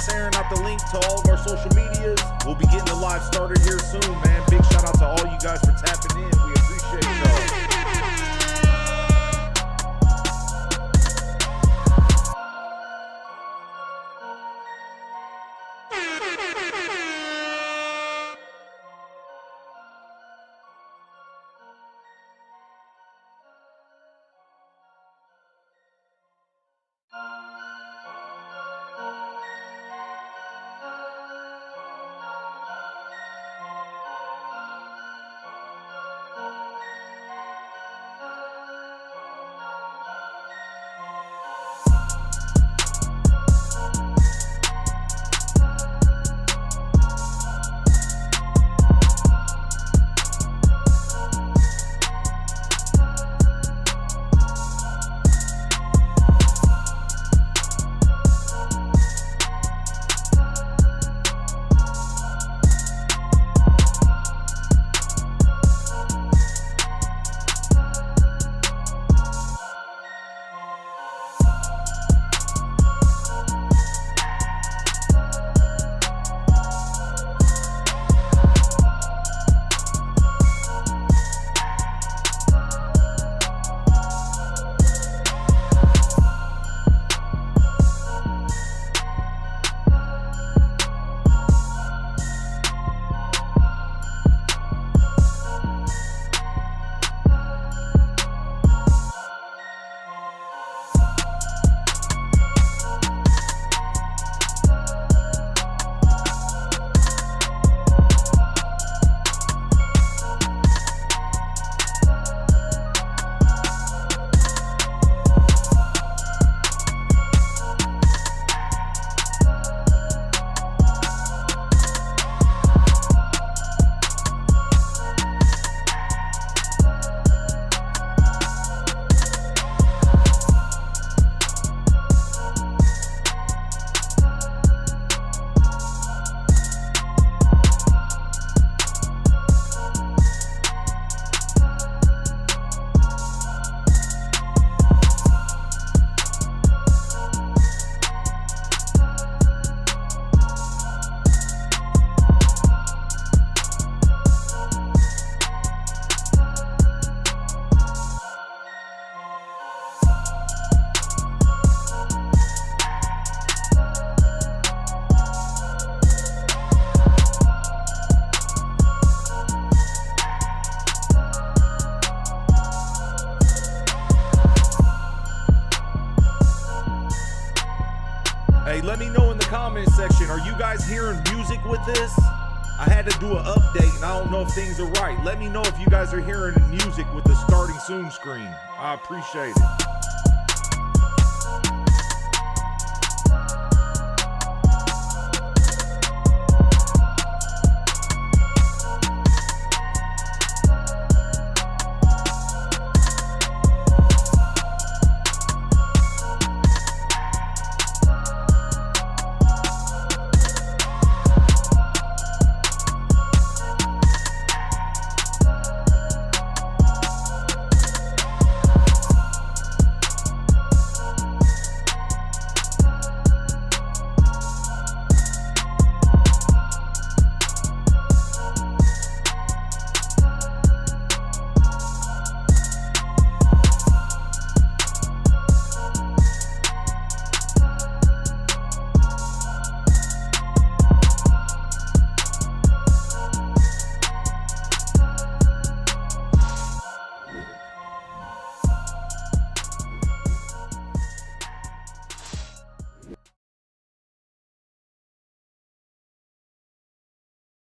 sharing out the link to all of our social medias. We'll be getting the live started here soon, man. Big shout out to all you guys for tapping in. We appreciate y'all. Let me know in the comment section, are you guys hearing music with this? I had to do an update and I don't know if things are right. Let me know if you guys are hearing music with the starting soon screen. I appreciate it.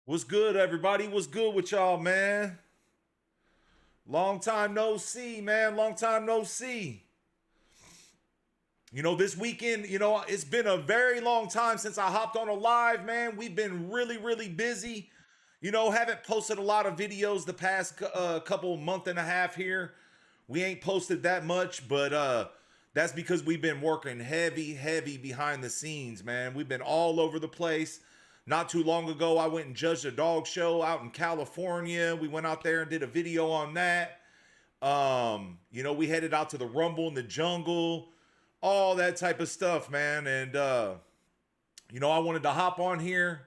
What's good, everybody? What's good with y'all, man? Long time no see, man. Long time no see. You know, this weekend, you know, it's been a very long time since I hopped on a live, man. We've been really busy. You know, haven't posted a lot of videos the past month and a half here. We ain't posted that much, but that's because we've been working heavy behind the scenes, man. We've been all over the place. Not too long ago, I went and judged a dog show out in California. We went out there and did a video on that. You know, we headed out to the Rumble in the Jungle, all that type of stuff, man. And You know, I wanted to hop on here,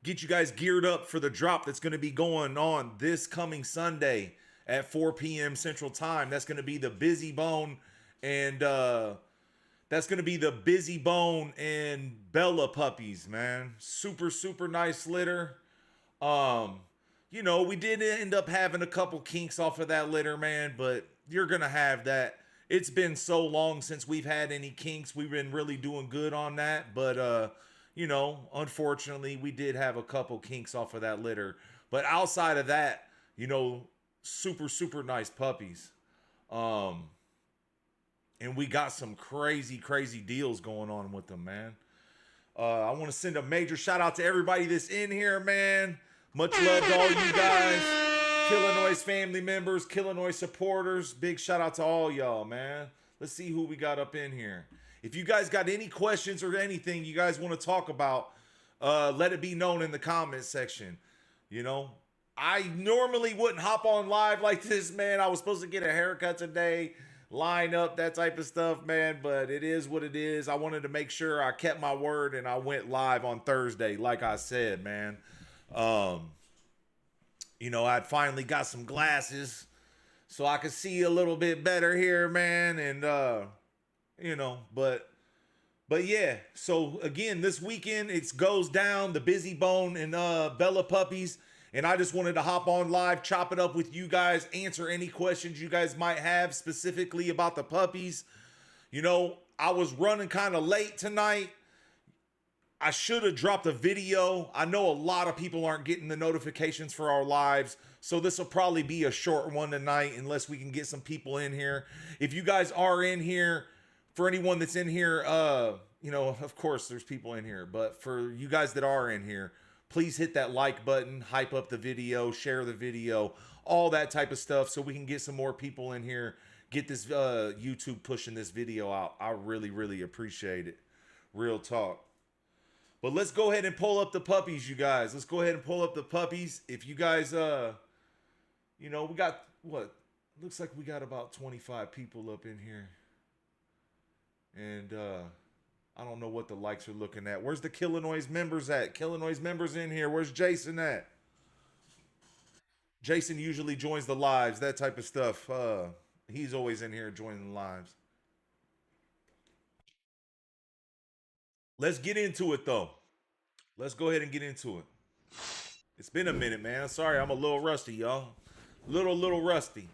get you guys geared up for the drop that's going to be going on this coming Sunday at 4 p.m. Central Time. That's going to be the Busy Bone and Bella puppies, man. Super, super nice litter. You know, we did end up having a couple kinks off of that litter, man, but you're gonna have that. It's been so long since we've had any kinks. We've been really doing good on that, but you know, unfortunately, we did have a couple kinks off of that litter. But outside of that, you know, super, super nice puppies. And we got some crazy, crazy deals going on with them, man. I want to send a major shout out to everybody that's in here, man. Much love to all you guys. Killinois family members, Killinois supporters. Big shout out to all y'all, man. Let's see who we got up in here. If you guys got any questions or anything you guys want to talk about, let it be known in the comments section. You know, I normally wouldn't hop on live like this, man. I was supposed to get a haircut today, line up, that type of stuff, man. But it is what it is. I wanted to make sure I kept my word and I went live on Thursday, like I said, man. You know, I'd finally got some glasses so I could see a little bit better here, man. And, you know, but yeah. So again, this weekend, it goes down, the Busy Bone and, Bella puppies. And I just wanted to hop on live, chop it up with you guys, answer any questions you guys might have specifically about the puppies. You know, I was running kind of late tonight. I should have dropped a video. I know a lot of people aren't getting the notifications for our lives, so this will probably be a short one tonight unless we can get some people in here. If you guys are in here, for anyone that's in here, you know, of course there's people in here, but for you guys that are in here, please hit that like button, hype up the video, share the video, all that type of stuff so we can get some more people in here, get this YouTube pushing this video out. I really, really appreciate it. Real talk. But let's go ahead and pull up the puppies, you guys. Let's go ahead and pull up the puppies. If you guys, you know, we got, what? Looks like we got about 25 people up in here. And, I don't know what the likes are looking at. Where's the Killinois members at? Killinois members in here. Where's Jason at? Jason usually joins the lives, that type of stuff. He's always in here joining the lives. Let's get into it, though. Let's go ahead and get into it. It's been a minute, man. Sorry, I'm a little rusty, y'all. Little rusty.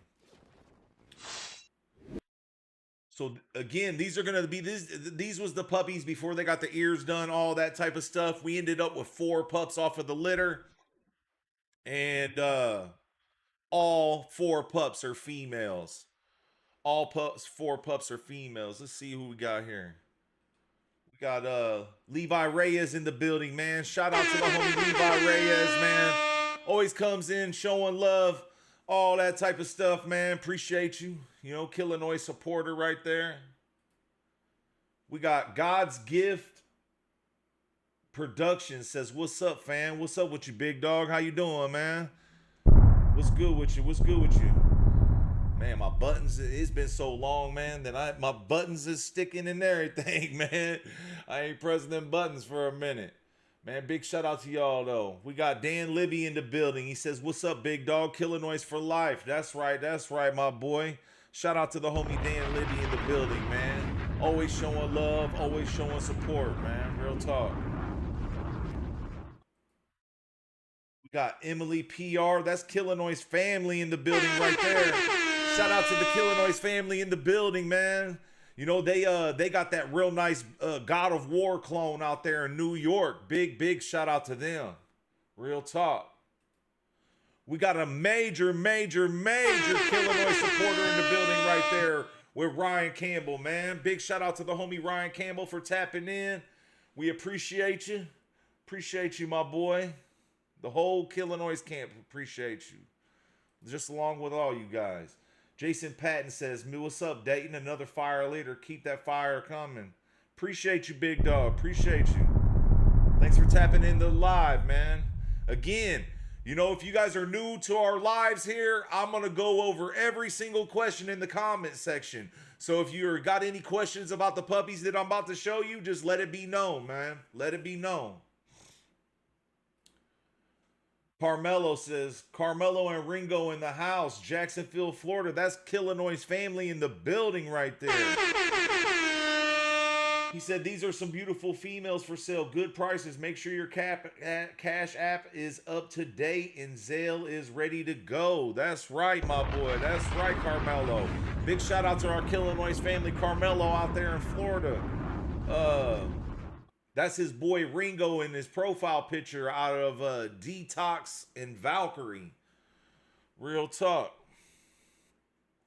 So, again, these are going to be, these was the puppies before they got the ears done, all that type of stuff. We ended up with 4 pups off of the litter. And all 4 pups are females. All pups, 4 pups are females. Let's see who we got here. Got Levi Reyes in the building, man. Shout out to the homie Levi Reyes, man. Always comes in showing love, all that type of stuff, man. Appreciate you. You know, Killinois supporter right there. We got God's Gift Production says, what's up, fam? What's up with you, big dog? How you doing, man? What's good with you? What's good with you? Man, my buttons, it's been so long, man, that my buttons is sticking and everything, man. I ain't pressing them buttons for a minute. Man, big shout out to y'all, though. We got Dan Libby in the building. He says, what's up, big dog? Killinois for life. That's right, my boy. Shout out to the homie Dan Libby in the building, man. Always showing love, always showing support, man. Real talk. We got Emily PR. That's Killinois family in the building right there. Shout out to the Killinois family in the building, man. You know, they got that real nice God of War clone out there in New York. Big shout out to them. Real talk. We got a major Killinois supporter in the building right there with Ryan Campbell, man. Big shout out to the homie Ryan Campbell for tapping in. We appreciate you. Appreciate you, my boy. The whole Killinois camp appreciate you. Just along with all you guys. Jason Patton says, what's up, Dayton? Another fire leader. Keep that fire coming. Appreciate you, big dog. Appreciate you. Thanks for tapping in the live, man. Again, you know, if you guys are new to our lives here, I'm going to go over every single question in the comment section. So if you got any questions about the puppies that I'm about to show you, just let it be known, man. Let it be known. Carmelo says, Carmelo and Ringo in the house, Jacksonville, Florida. That's Killinois family in the building right there. He said, these are some beautiful females for sale. Good prices. Make sure your cash app is up to date and Zelle is ready to go. That's right, my boy. That's right, Carmelo. Big shout out to our Killinois family, Carmelo, out there in Florida. That's his boy Ringo in his profile picture out of Detox and Valkyrie. Real talk.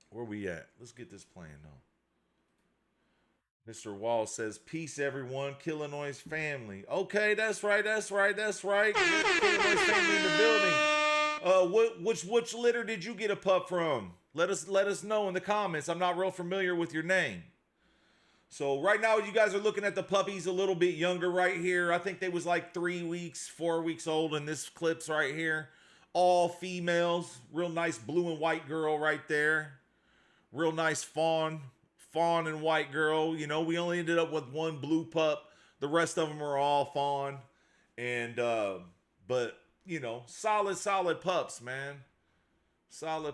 Where we at? Let's get this playing though. Mr. Wall says, peace, everyone. Killinois family. Okay, that's right, that's right, that's right. Killinois family in the building. Which litter did you get a pup from? Let us know in the comments. I'm not real familiar with your name. So right now, you guys are looking at the puppies a little bit younger right here. I think they was like 3 weeks, 4 weeks old in this clips right here. All females. Real nice blue and white girl right there. Real nice fawn and white girl. You know, we only ended up with one blue pup. The rest of them are all fawn. And, but, you know, solid pups, man. Solid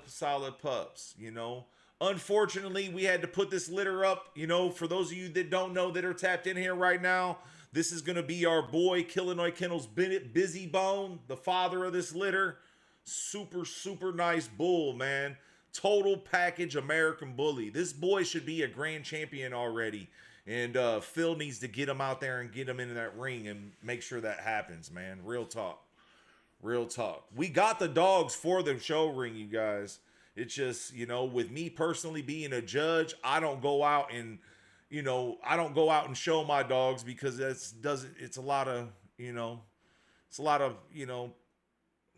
pups, you know. Unfortunately, we had to put this litter up, you know, for those of you that don't know that are tapped in here right now. This is going to be our boy, Killinois Kennels Busy Bone, the father of this litter. Super nice bull, man. Total package American Bully. This boy should be a grand champion already. And Phil needs to get him out there and get him into that ring and make sure that happens, man. Real talk. Real talk. We got the dogs for the show ring, you guys. It's just, you know, with me personally being a judge, I don't go out and, you know, I don't go out and show my dogs because it's a lot of, you know,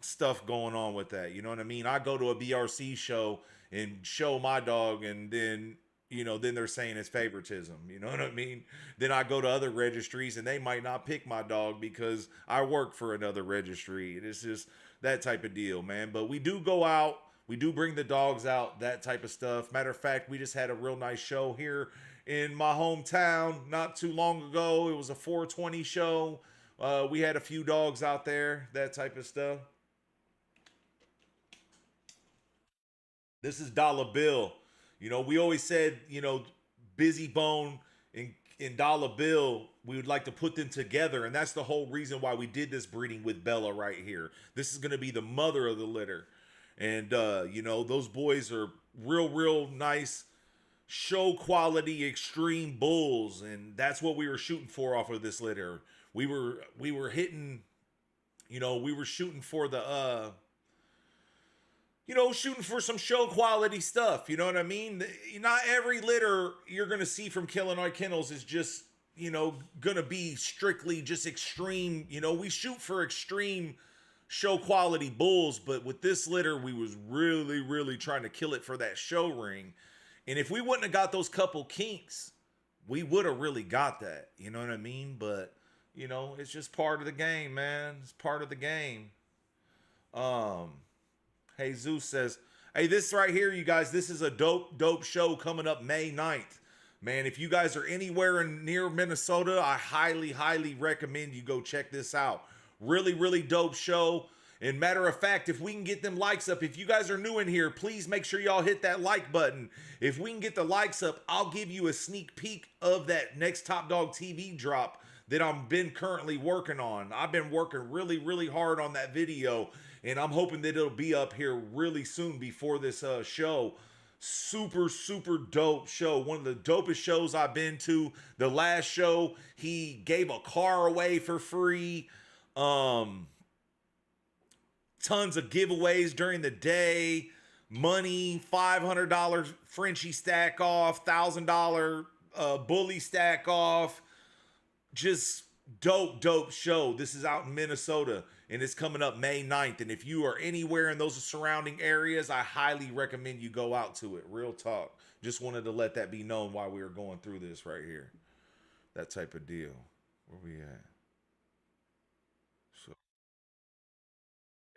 stuff going on with that. You know what I mean? I go to a BRC show and show my dog and then, you know, then they're saying it's favoritism. You know what I mean? Then I go to other registries and they might not pick my dog because I work for another registry. It's just that type of deal, man. But we do go out. We do bring the dogs out, that type of stuff. Matter of fact, we just had a real nice show here in my hometown not too long ago. It was a 420 show. We had a few dogs out there, that type of stuff. This is Dollar Bill. You know, we always said, you know, Busy Bone and Dollar Bill, we would like to put them together. And that's the whole reason why we did this breeding with Bella right here. This is going to be the mother of the litter. And, you know, those boys are real nice show quality extreme bulls. And that's what we were shooting for off of this litter. We were hitting, you know, we were shooting for the, you know, shooting for some show quality stuff. You know what I mean? Not every litter you're going to see from Killinois Kennels is just, you know, going to be strictly just extreme. You know, we shoot for extreme show quality bulls, but with this litter, we was really trying to kill it for that show ring. And if we wouldn't have got those couple kinks, we would have really got that. You know what I mean? But, you know, it's just part of the game, man. It's part of the game. Hey, Zeus says, hey, this right here, you guys, this is a dope show coming up May 9th. Man, if you guys are anywhere near Minnesota, I highly recommend you go check this out. Really dope show. And matter of fact, if we can get them likes up, if you guys are new in here, please make sure y'all hit that like button. If we can get the likes up, I'll give you a sneak peek of that next Top Dog TV drop that I've been currently working on. I've been working really hard on that video, and I'm hoping that it'll be up here really soon before this show. Super dope show. One of the dopest shows I've been to. The last show, he gave a car away for free. Tons of giveaways during the day. Money, $500 Frenchie stack off, $1,000 bully stack off. Just dope show. This is out in Minnesota and it's coming up May 9th. And if you are anywhere in those surrounding areas, I highly recommend you go out to it. Real talk. Just wanted to let that be known while we were going through this right here. That type of deal. Where we at? So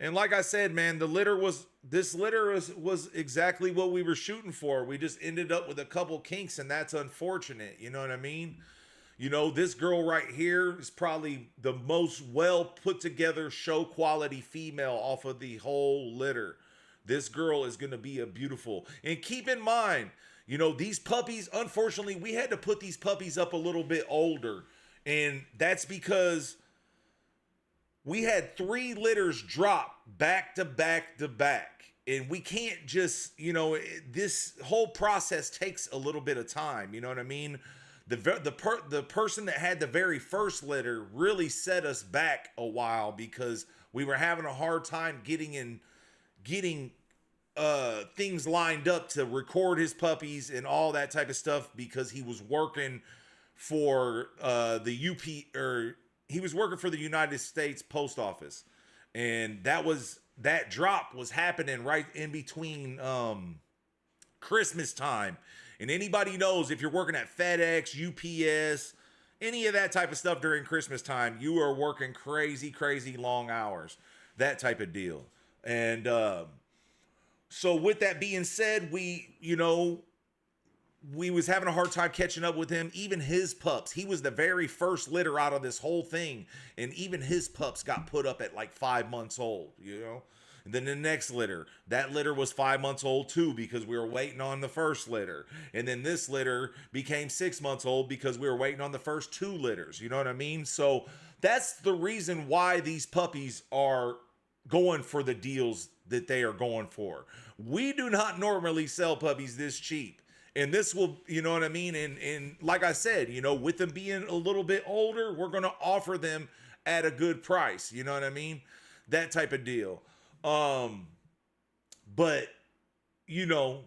And like I said, man, this litter was exactly what we were shooting for. We just ended up with a couple kinks, and that's unfortunate. You know what I mean? You know, this girl right here is probably the most well put together show quality female off of the whole litter. This girl is going to be a beautiful. And keep in mind, you know, these puppies, unfortunately, we had to put these puppies up a little bit older. And that's because we had 3 litters drop back to back to back. And we can't just, you know, this whole process takes a little bit of time. You know what I mean? The person that had the very first litter really set us back a while because we were having a hard time getting things lined up to record his puppies and all that type of stuff because he was working for the UP, or he was working for the United States Post Office, and that drop was happening right in between Christmas time. And anybody knows, if you're working at FedEx, UPS, any of that type of stuff during Christmas time, you are working crazy, crazy long hours, that type of deal. And so with that being said, we was having a hard time catching up with him. Even his pups, he was the very first litter out of this whole thing, and even his pups got put up at like 5 months old, you know. And then the next litter, that litter was 5 months old too because we were waiting on the first litter. And then this litter became 6 months old because we were waiting on the first 2 litters. You know what I mean? So that's the reason why these puppies are going for the deals that they are going for. We do not normally sell puppies this cheap. And this will, you know what I mean? And like I said, you know, with them being a little bit older, we're going to offer them at a good price. You know what I mean? That type of deal. But you know,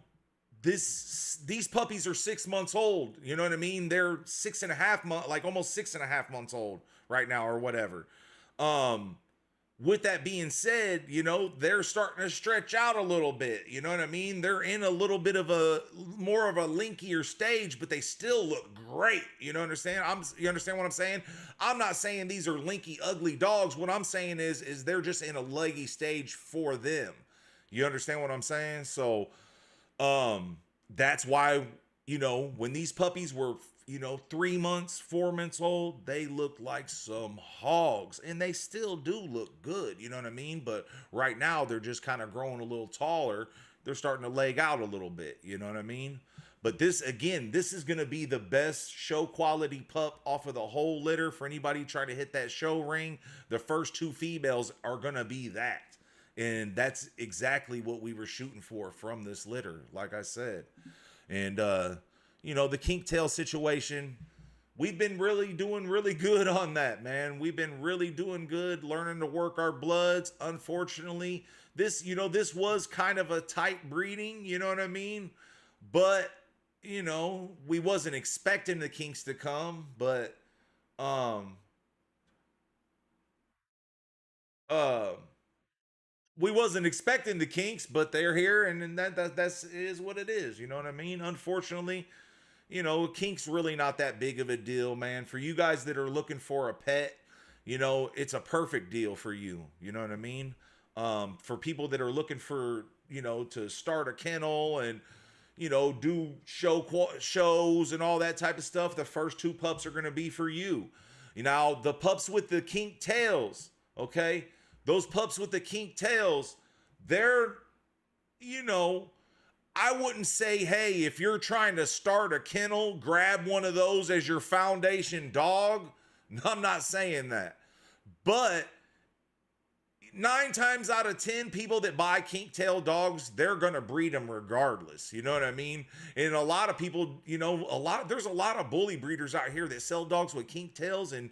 these puppies are 6 months old. You know what I mean? They're 6.5 months, like almost 6.5 months old right now or whatever. With that being said, you know, they're starting to stretch out a little bit. You know what I mean? They're in a little bit of a more of a linkier stage, but they still look great. You know, you understand what I'm saying? I'm not saying these are linky, ugly dogs. What I'm saying is they're just in a leggy stage for them. You understand what I'm saying? So, that's why, you know, when these puppies were, you know, 3 months, 4 months old, they looked like some hogs, and they still do look good. You know what I mean? But right now they're just kind of growing a little taller. They're starting to leg out a little bit. You know what I mean? But this, again, this is going to be the best show quality pup off of the whole litter for anybody trying to hit that show ring. The first 2 females are going to be that. And that's exactly what we were shooting for from this litter, like I said. And, you know, the kink tail situation, we've been doing really good on that, man. We've been really doing good, learning to work our bloods. Unfortunately, this was kind of a tight breeding, you know what I mean? But, you know, we wasn't expecting the kinks to come, but, uh, we wasn't expecting the kinks, but they're here, and that's is what it is. You know what I mean? Unfortunately, you know, kink's really not that big of a deal, man. For you guys that are looking for a pet, you know, it's a perfect deal for you. You know what I mean? For people that are looking for, you know, to start a kennel and, you know, do shows and all that type of stuff, the first 2 pups are going to be for you. You know, the pups with the kink tails, okay? Those pups with the kink tails, they're, you know, I wouldn't say, hey, if you're trying to start a kennel, grab one of those as your foundation dog. I'm not saying that. But 9 times out of 10, people that buy kink tail dogs, they're going to breed them regardless. You know what I mean? And a lot of people, you know, there's a lot of bully breeders out here that sell dogs with kink tails and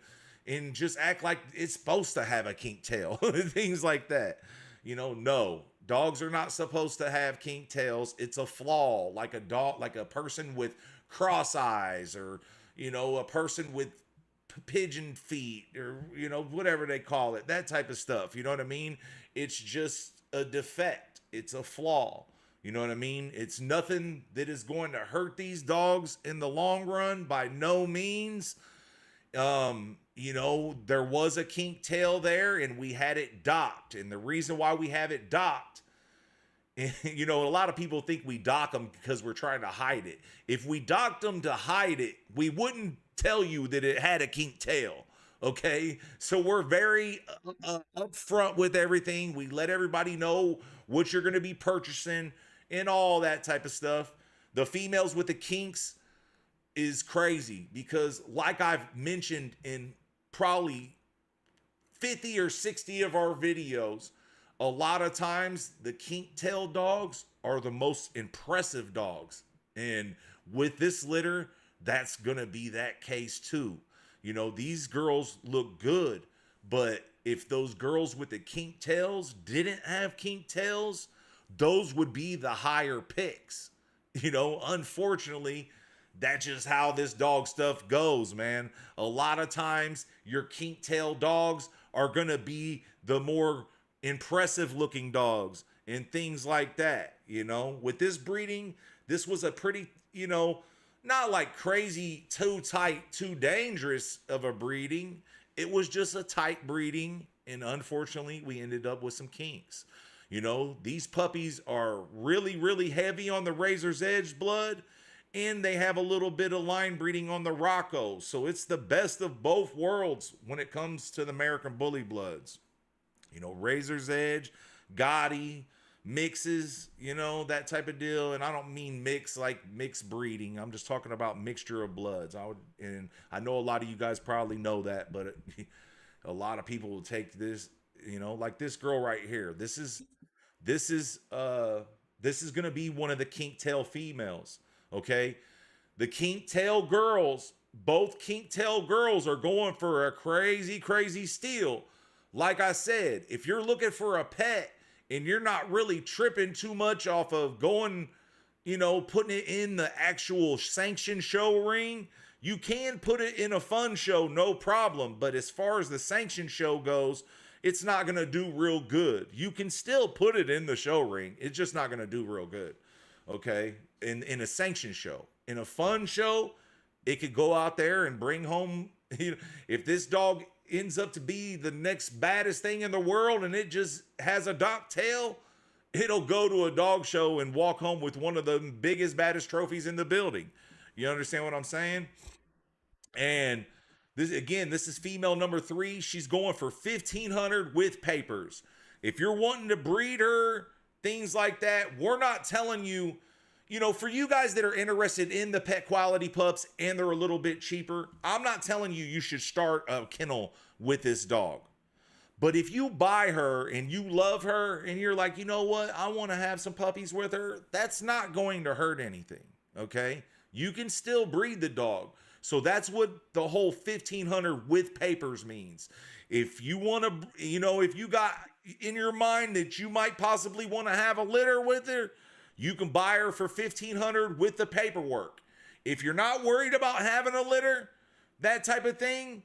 just act like it's supposed to have a kink tail. Things like that. You know, no. Dogs are not supposed to have kink tails. It's a flaw, like a person with cross eyes, or, you know, a person with pigeon feet, or, you know, whatever they call it, that type of stuff. You know what I mean? It's just a defect. It's a flaw. You know what I mean? It's nothing that is going to hurt these dogs in the long run, by no means. you know, there was a kink tail there and we had it docked. And the reason why we have it docked, you know, a lot of people think we dock them because we're trying to hide it. If we docked them to hide it, we wouldn't tell you that it had a kink tail. Okay, so we're very upfront with everything. We let everybody know what you're going to be purchasing and all that type of stuff. The females with the kinks is crazy because, like I've mentioned in probably 50 or 60 of our videos, a lot of times the kink tail dogs are the most impressive dogs. And with this litter, that's going to be that case too. You know, these girls look good, but if those girls with the kink tails didn't have kink tails, those would be the higher picks. You know, unfortunately, that's just how this dog stuff goes, man. A lot of times your kink tail dogs are going to be the more impressive looking dogs and things like that. You know, with this breeding, this was a pretty, you know, not like crazy, too tight, too dangerous of a breeding. It was just a tight breeding. And unfortunately, we ended up with some kinks. You know, these puppies are really, really heavy on the razor's edge blood. And they have a little bit of line breeding on the Rocco. So it's the best of both worlds when it comes to the American Bully bloods. You know, razor's edge, Gotti, mixes, you know, that type of deal. And I don't mean mix like mixed breeding. I'm just talking about mixture of bloods. And I know a lot of you guys probably know that, but a lot of people will take this, you know, like this girl right here. This is gonna be one of the kink tail females. Okay, the kink tail girls, both kink tail girls are going for a crazy, crazy steal. Like I said, if you're looking for a pet and you're not really tripping too much off of going, you know, putting it in the actual sanctioned show ring, you can put it in a fun show, no problem. But as far as the sanctioned show goes, it's not going to do real good. You can still put it in the show ring. It's just not going to do real good. Okay. In a sanctioned show, in a fun show, it could go out there and bring home, you know, if this dog ends up to be the next baddest thing in the world and it just has a dock tail, it'll go to a dog show and walk home with one of the biggest, baddest trophies in the building. You understand what I'm saying? And this, again, this is female number 3. She's going for 1,500 with papers. If you're wanting to breed her, things like that, we're not telling you, you know, for you guys that are interested in the pet quality pups and they're a little bit cheaper, I'm not telling you you should start a kennel with this dog. But if you buy her and you love her and you're like, you know what, I want to have some puppies with her, that's not going to hurt anything. Okay, you can still breed the dog. So that's what the whole 1,500 with papers means. If you want to, you know, if you got in your mind that you might possibly want to have a litter with her, you can buy her for 1,500 with the paperwork. If you're not worried about having a litter, that type of thing,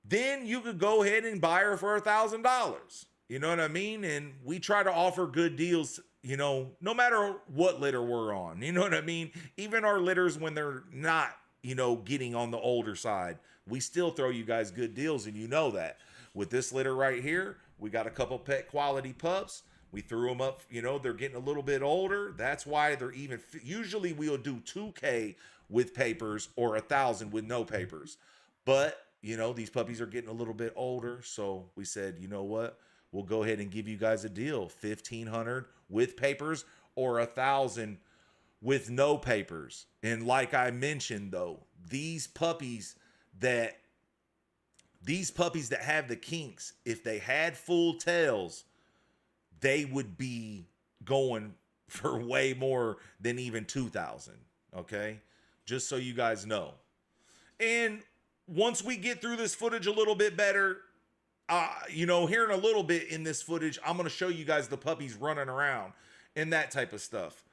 then you could go ahead and buy her for $1,000. You know what I mean? And we try to offer good deals, you know, no matter what litter we're on. You know what I mean? Even our litters when they're not, you know, getting on the older side, we still throw you guys good deals, and you know that. With this litter right here, we got a couple pet quality pups. We threw them up, you know, they're getting a little bit older. That's why they're even, usually we'll do 2K with papers or 1,000 with no papers. But, you know, these puppies are getting a little bit older. So we said, you know what? We'll go ahead and give you guys a deal. 1,500 with papers or 1,000 with no papers. And like I mentioned, though, these puppies that have the kinks, if they had full tails, they would be going for way more than even 2,000. Okay, just so you guys know. And once we get through this footage a little bit better, you know, here in a little bit in this footage, I'm going to show you guys the puppies running around and that type of stuff.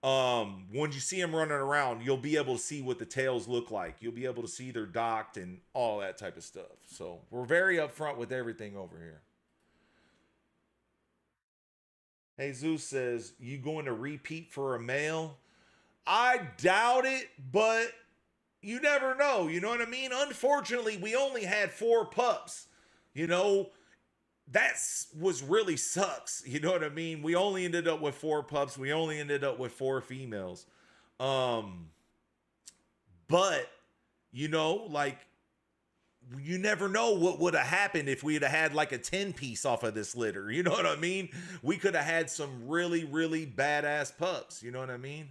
When you see them running around, you'll be able to see what the tails look like. You'll be able to see they're docked and all that type of stuff. So we're very upfront with everything over here. Jesus says, you going to repeat for a male? I doubt it, but you never know. You know what I mean? Unfortunately, we only had 4 pups. You know, that's was really sucks. You know what I mean? We only ended up with 4 pups. We only ended up with 4 females. But you know, like, you never know what would have happened if we had had like a 10 piece off of this litter. You know what I mean? We could have had some really, really badass pups. You know what I mean?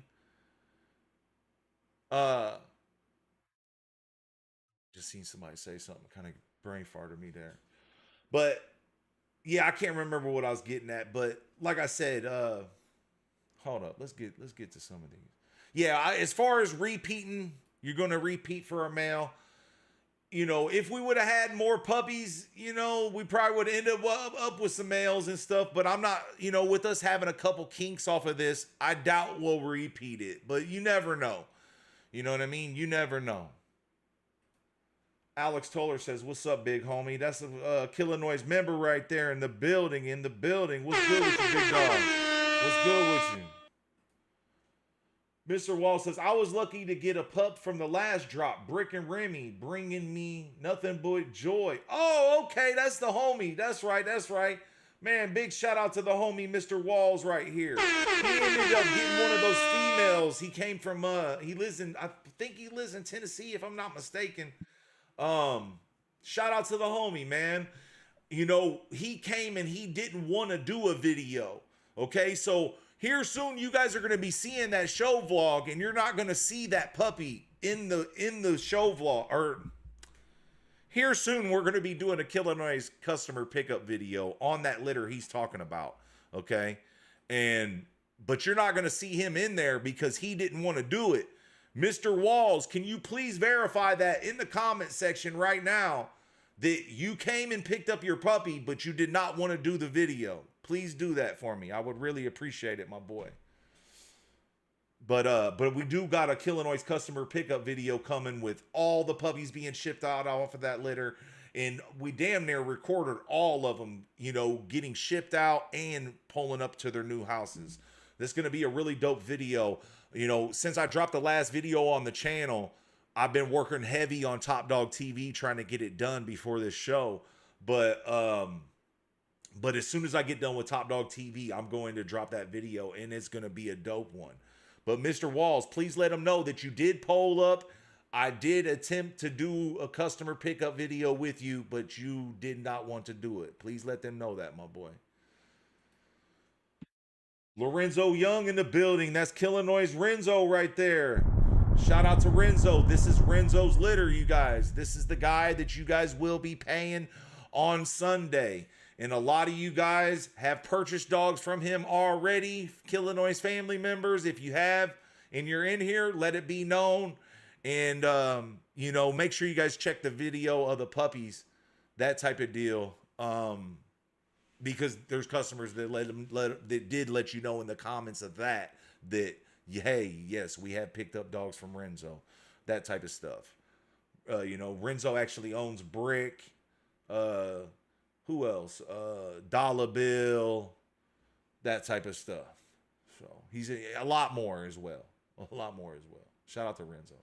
Uh, just seen somebody say something kind of brain farted me there. But yeah, I can't remember what I was getting at. But like I said, hold up, let's get to some of these. Yeah, as far as repeating, you're gonna repeat for a male. You know, if we would have had more puppies, you know, we probably would end up with some males and stuff. But I'm not, you know, with us having a couple kinks off of this, I doubt we'll repeat it. But you never know. You know what I mean? You never know. Alex Toller says, "What's up, big homie?" That's a Killinois member right there in the building. In the building. What's good with you, big dog? What's good with you? Mr. Wall says, "I was lucky to get a pup from the last drop. Brick and Remy bringing me nothing but joy." Oh, okay. That's the homie. That's right. That's right. Man, big shout out to the homie, Mr. Walls right here. He ended up getting one of those females. He came from, he lives in, I think he lives in Tennessee, if I'm not mistaken. Shout out to the homie, man. You know, he came and he didn't want to do a video. Okay, so here soon you guys are going to be seeing that show vlog, and you're not going to see that puppy in the show vlog. Or here soon we're going to be doing a Killinois customer pickup video on that litter he's talking about. Okay, but you're not going to see him in there because he didn't want to do it. Mr. Walls, can you please verify that in the comment section right now that you came and picked up your puppy, but you did not want to do the video? Please do that for me. I would really appreciate it, my boy. But we do got a Killinois customer pickup video coming with all the puppies being shipped out off of that litter. And we damn near recorded all of them, you know, getting shipped out and pulling up to their new houses. This is going to be a really dope video. You know, since I dropped the last video on the channel, I've been working heavy on Top Dog TV trying to get it done before this show. But as soon as I get done with Top Dog TV, I'm going to drop that video, and it's going to be a dope one. But Mr. Walls, please let them know that you did poll up. I did attempt to do a customer pickup video with you, but you did not want to do it. Please let them know that, my boy. Lorenzo Young in the building. That's Killinois Renzo right there. Shout out to Renzo. This is Renzo's litter, you guys. This is the guy that you guys will be paying on Sunday. And a lot of you guys have purchased dogs from him already. Killinois family members, if you have and you're in here, let it be known. And, you know, make sure you guys check the video of the puppies, that type of deal. Because there's customers that did let you know in the comments of that, hey, yes, we have picked up dogs from Renzo, that type of stuff. You know, Renzo actually owns Brick. Who else? Dollar Bill, that type of stuff. So he's a lot more as well. A lot more as well. Shout out to Renzo.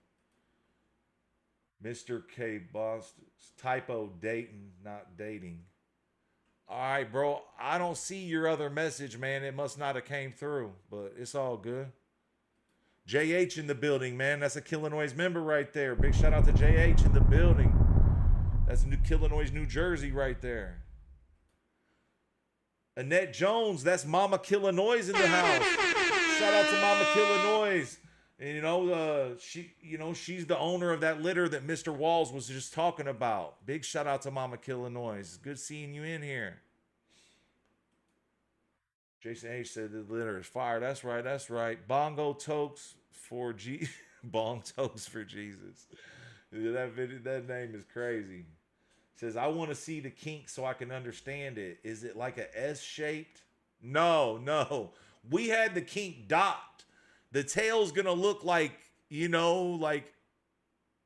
Mr. K. Boston. Typo Dayton, not dating. All right, bro. I don't see your other message, man. It must not have came through, but it's all good. JH in the building, man. That's a Killinois member right there. Big shout out to JH in the building. That's New Killinois, New Jersey right there. Annette Jones, that's Mama Killinois in the house. Shout out to Mama Killinois. And she's the owner of that litter that Mr. Walls was just talking about. Big shout out to Mama Killinois. It's good seeing you in here. Jason H said the litter is fire. That's right. That's right. Bongo Tokes for Bong Tokes for Jesus. That name is crazy. Says, I want to see the kink so I can understand it. Is it like a S shaped? No. We had the kink dot. The tail's gonna look like, like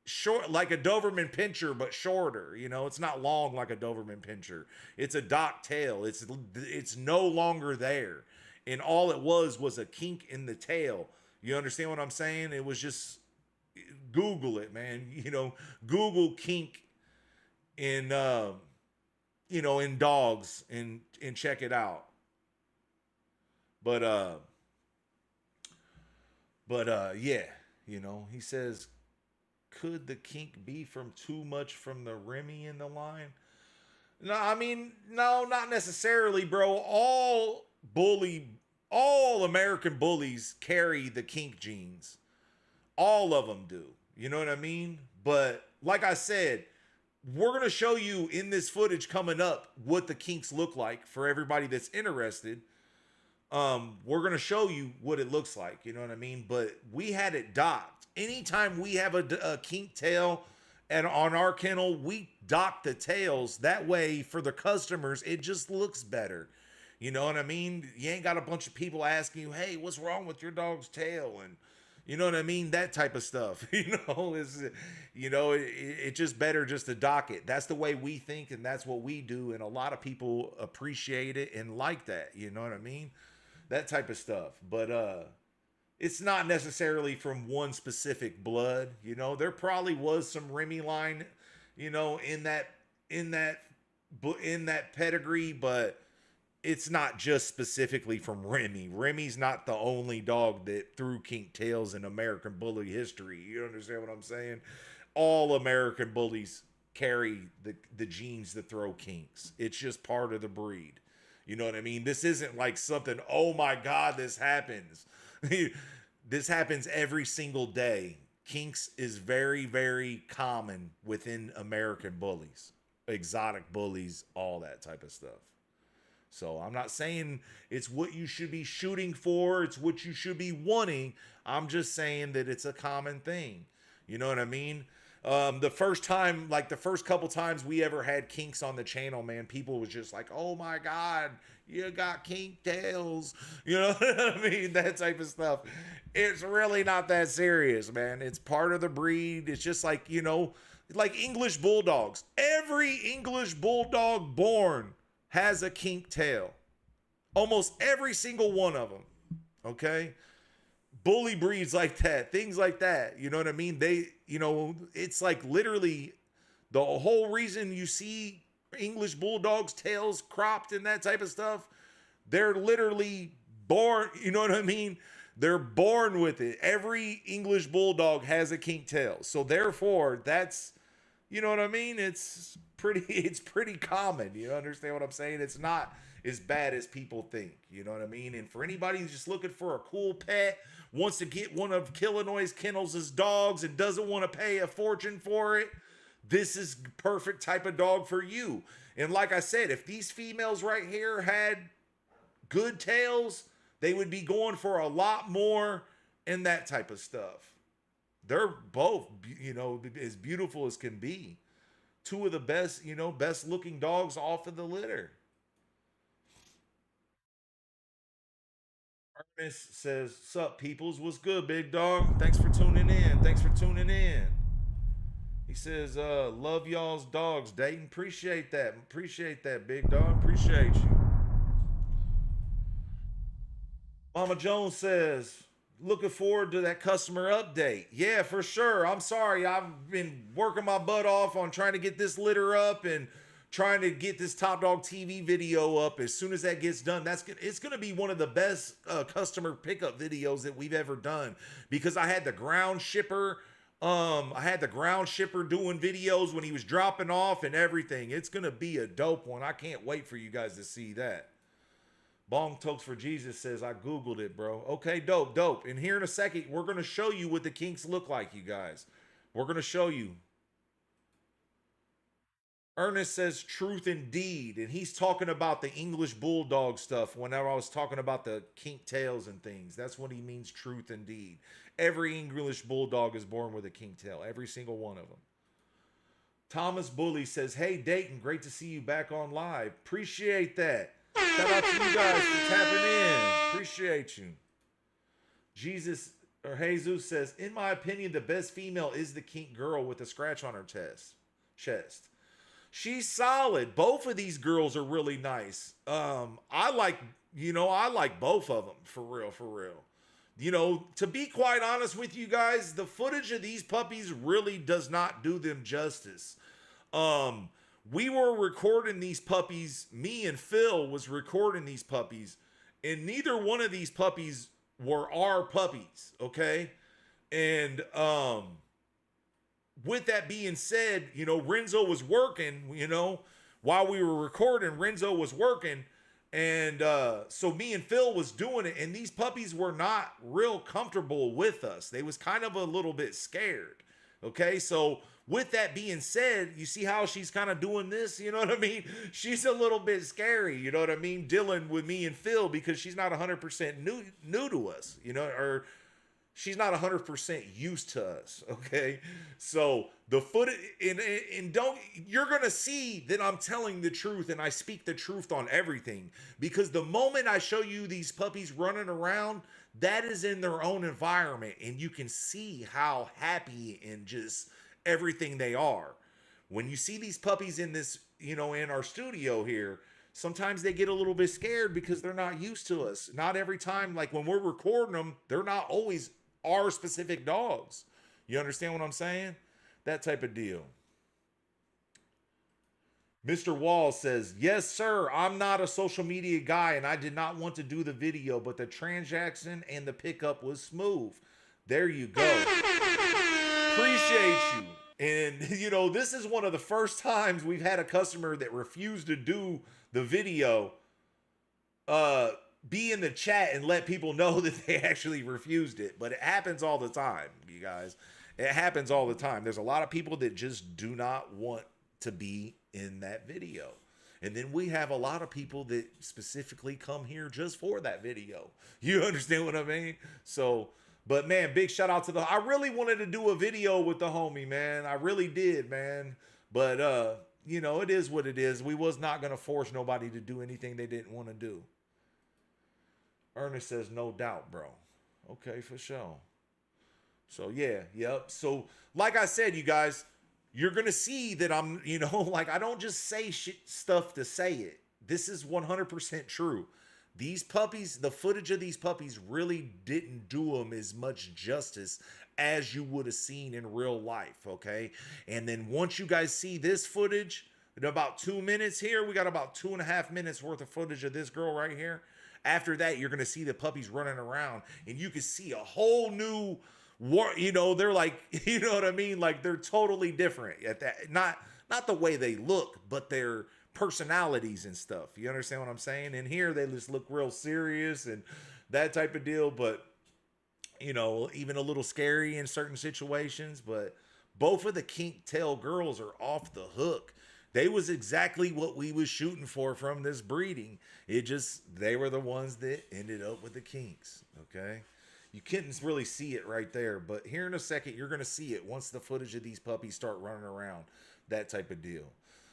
short, like a Doberman Pinscher, but shorter. It's not long like a Doberman Pinscher. It's a dot tail. It's no longer there. And all it was a kink in the tail. You understand what I'm saying? It was just Google it, man. Google kink in in dogs and check it out. But yeah, he says, could the kink be from too much from the Remy in the line? No, I mean, no, not necessarily, bro. All American bullies carry the kink genes. All of them do. You know what I mean? But like I said, we're going to show you in this footage coming up what the kinks look like for everybody that's interested. We're going to show you what it looks like. You know what I mean? But we had it docked. Anytime we have a kink tail and on our kennel, we dock the tails. That way for the customers, it just looks better. You know what I mean? You ain't got a bunch of people asking you, hey, what's wrong with your dog's tail? And you know what I mean? That type of stuff, it's just better just to dock it. That's the way we think. And that's what we do. And a lot of people appreciate it and like that. You know what I mean? That type of stuff. But, it's not necessarily from one specific blood. There probably was some Remy line, in that pedigree, but it's not just specifically from Remy. Remy's not the only dog that threw kink tails in American Bully history. You understand what I'm saying? All American Bullies carry the genes that throw kinks. It's just part of the breed. You know what I mean? This isn't like something, oh my God, this happens. This happens every single day. Kinks is very, very common within American bullies, exotic bullies, all that type of stuff. So I'm not saying it's what you should be shooting for. It's what you should be wanting. I'm just saying that it's a common thing. You know what I mean? The first couple times we ever had kinks on the channel, man, people was just like, oh my God, you got kink tails. You know what I mean? That type of stuff. It's really not that serious, man. It's part of the breed. It's just like, like English bulldogs. Every English bulldog born has a kink tail. Almost every single one of them. Okay? Bully breeds like that, things like that. You know what I mean? It's like literally the whole reason you see English bulldogs tails cropped and that type of stuff. They're literally born, you know what I mean? They're born with it. Every English bulldog has a kink tail. So therefore, that's, you know what I mean? It's pretty common. You understand what I'm saying? It's not as bad as people think. You know what I mean? And for anybody who's just looking for a cool pet, wants to get one of Killinois Kennels' dogs and doesn't want to pay a fortune for it, this is perfect type of dog for you. And like I said, if these females right here had good tails, they would be going for a lot more and that type of stuff. They're both, as beautiful as can be. Two of the best, best looking dogs off of the litter. Ernest says, sup, peoples? What's good, big dog? Thanks for tuning in. He says, love y'all's dogs, Dayton. Appreciate that, big dog. Appreciate you. Mama Jones says, looking forward to that customer update. Yeah, for sure. I'm sorry. I've been working my butt off on trying to get this litter up and trying to get this Top Dog TV video up. As soon as that gets done, it's going to be one of the best customer pickup videos that we've ever done, because I had the ground shipper. Doing videos when he was dropping off and everything. It's going to be a dope one. I can't wait for you guys to see that. Bong Tokes for Jesus says, I Googled it, bro. Okay, dope. And here in a second, we're going to show you what the kinks look like, you guys. We're going to show you. Ernest says, truth indeed. And he's talking about the English Bulldog stuff whenever I was talking about the kink tails and things. That's what he means, truth indeed. Every English Bulldog is born with a kink tail. Every single one of them. Thomas Bully says, hey, Dayton, great to see you back on live. Appreciate that. Shout out to you guys for tapping in. Appreciate you. Jesus says, in my opinion, the best female is the kink girl with a scratch on her chest. She's solid. Both of these girls are really nice. I like both of them for real. You know, to be quite honest with you guys, the footage of these puppies really does not do them justice. Um, we were recording these puppies. Me and Phil was recording these puppies, and neither one of these puppies were our puppies. Okay, and with that being said, you know, Renzo was working. You know, while we were recording, Renzo was working. And so me and Phil was doing it, and these puppies were not real comfortable with us. They was kind of a little bit scared. Okay, so with that being said, you see how she's kind of doing this? You know what I mean? She's a little bit scary, you know what I mean? Dealing with me and Phil because she's not 100% new to us, you know, or she's not 100% used to us. Okay, so the footage and don't, you're gonna see that I'm telling the truth and I speak the truth on everything, because the moment I show you these puppies running around, that is in their own environment, and you can see how happy and just everything they are. When you see these puppies in this, you know, in our studio here, sometimes they get a little bit scared because they're not used to us. Not every time, like when we're recording them, they're not always our specific dogs. You understand what I'm saying? That type of deal. Mr. Wall says, yes, sir. I'm not a social media guy and I did not want to do the video, but the transaction and the pickup was smooth. There you go. Appreciate you. And, you know, this is one of the first times we've had a customer that refused to do the video be in the chat and let people know that they actually refused it. But it happens all the time, you guys. It happens all the time. There's a lot of people that just do not want to be in that video. And then we have a lot of people that specifically come here just for that video. You understand what I mean? So, but man, big shout out to the, I really wanted to do a video with the homie, man. I really did, man. But, you know, it is what it is. We was not going to force nobody to do anything they didn't want to do. Ernest says, no doubt, bro. Okay, for sure. So, yeah, yep. So, like I said, you guys, you're going to see that I'm, you know, like I don't just say stuff to say it. This is 100% true. These puppies, the footage of these puppies really didn't do them as much justice as you would have seen in real life, okay? And then once you guys see this footage, in about 2 minutes here, we got about 2.5 minutes worth of footage of this girl right here. After that, you're going to see the puppies running around, and you can see a whole new, you know, they're like, you know what I mean? Like they're totally different at that. Not the way they look, but their personalities and stuff. You understand what I'm saying? And here they just look real serious and that type of deal, but you know, even a little scary in certain situations. But both of the kink tail girls are off the hook. They was exactly what we was shooting for from this breeding. It just, they were the ones that ended up with the kinks, okay? You couldn't really see it right there, but here in a second, you're going to see it once the footage of these puppies start running around, that type of deal.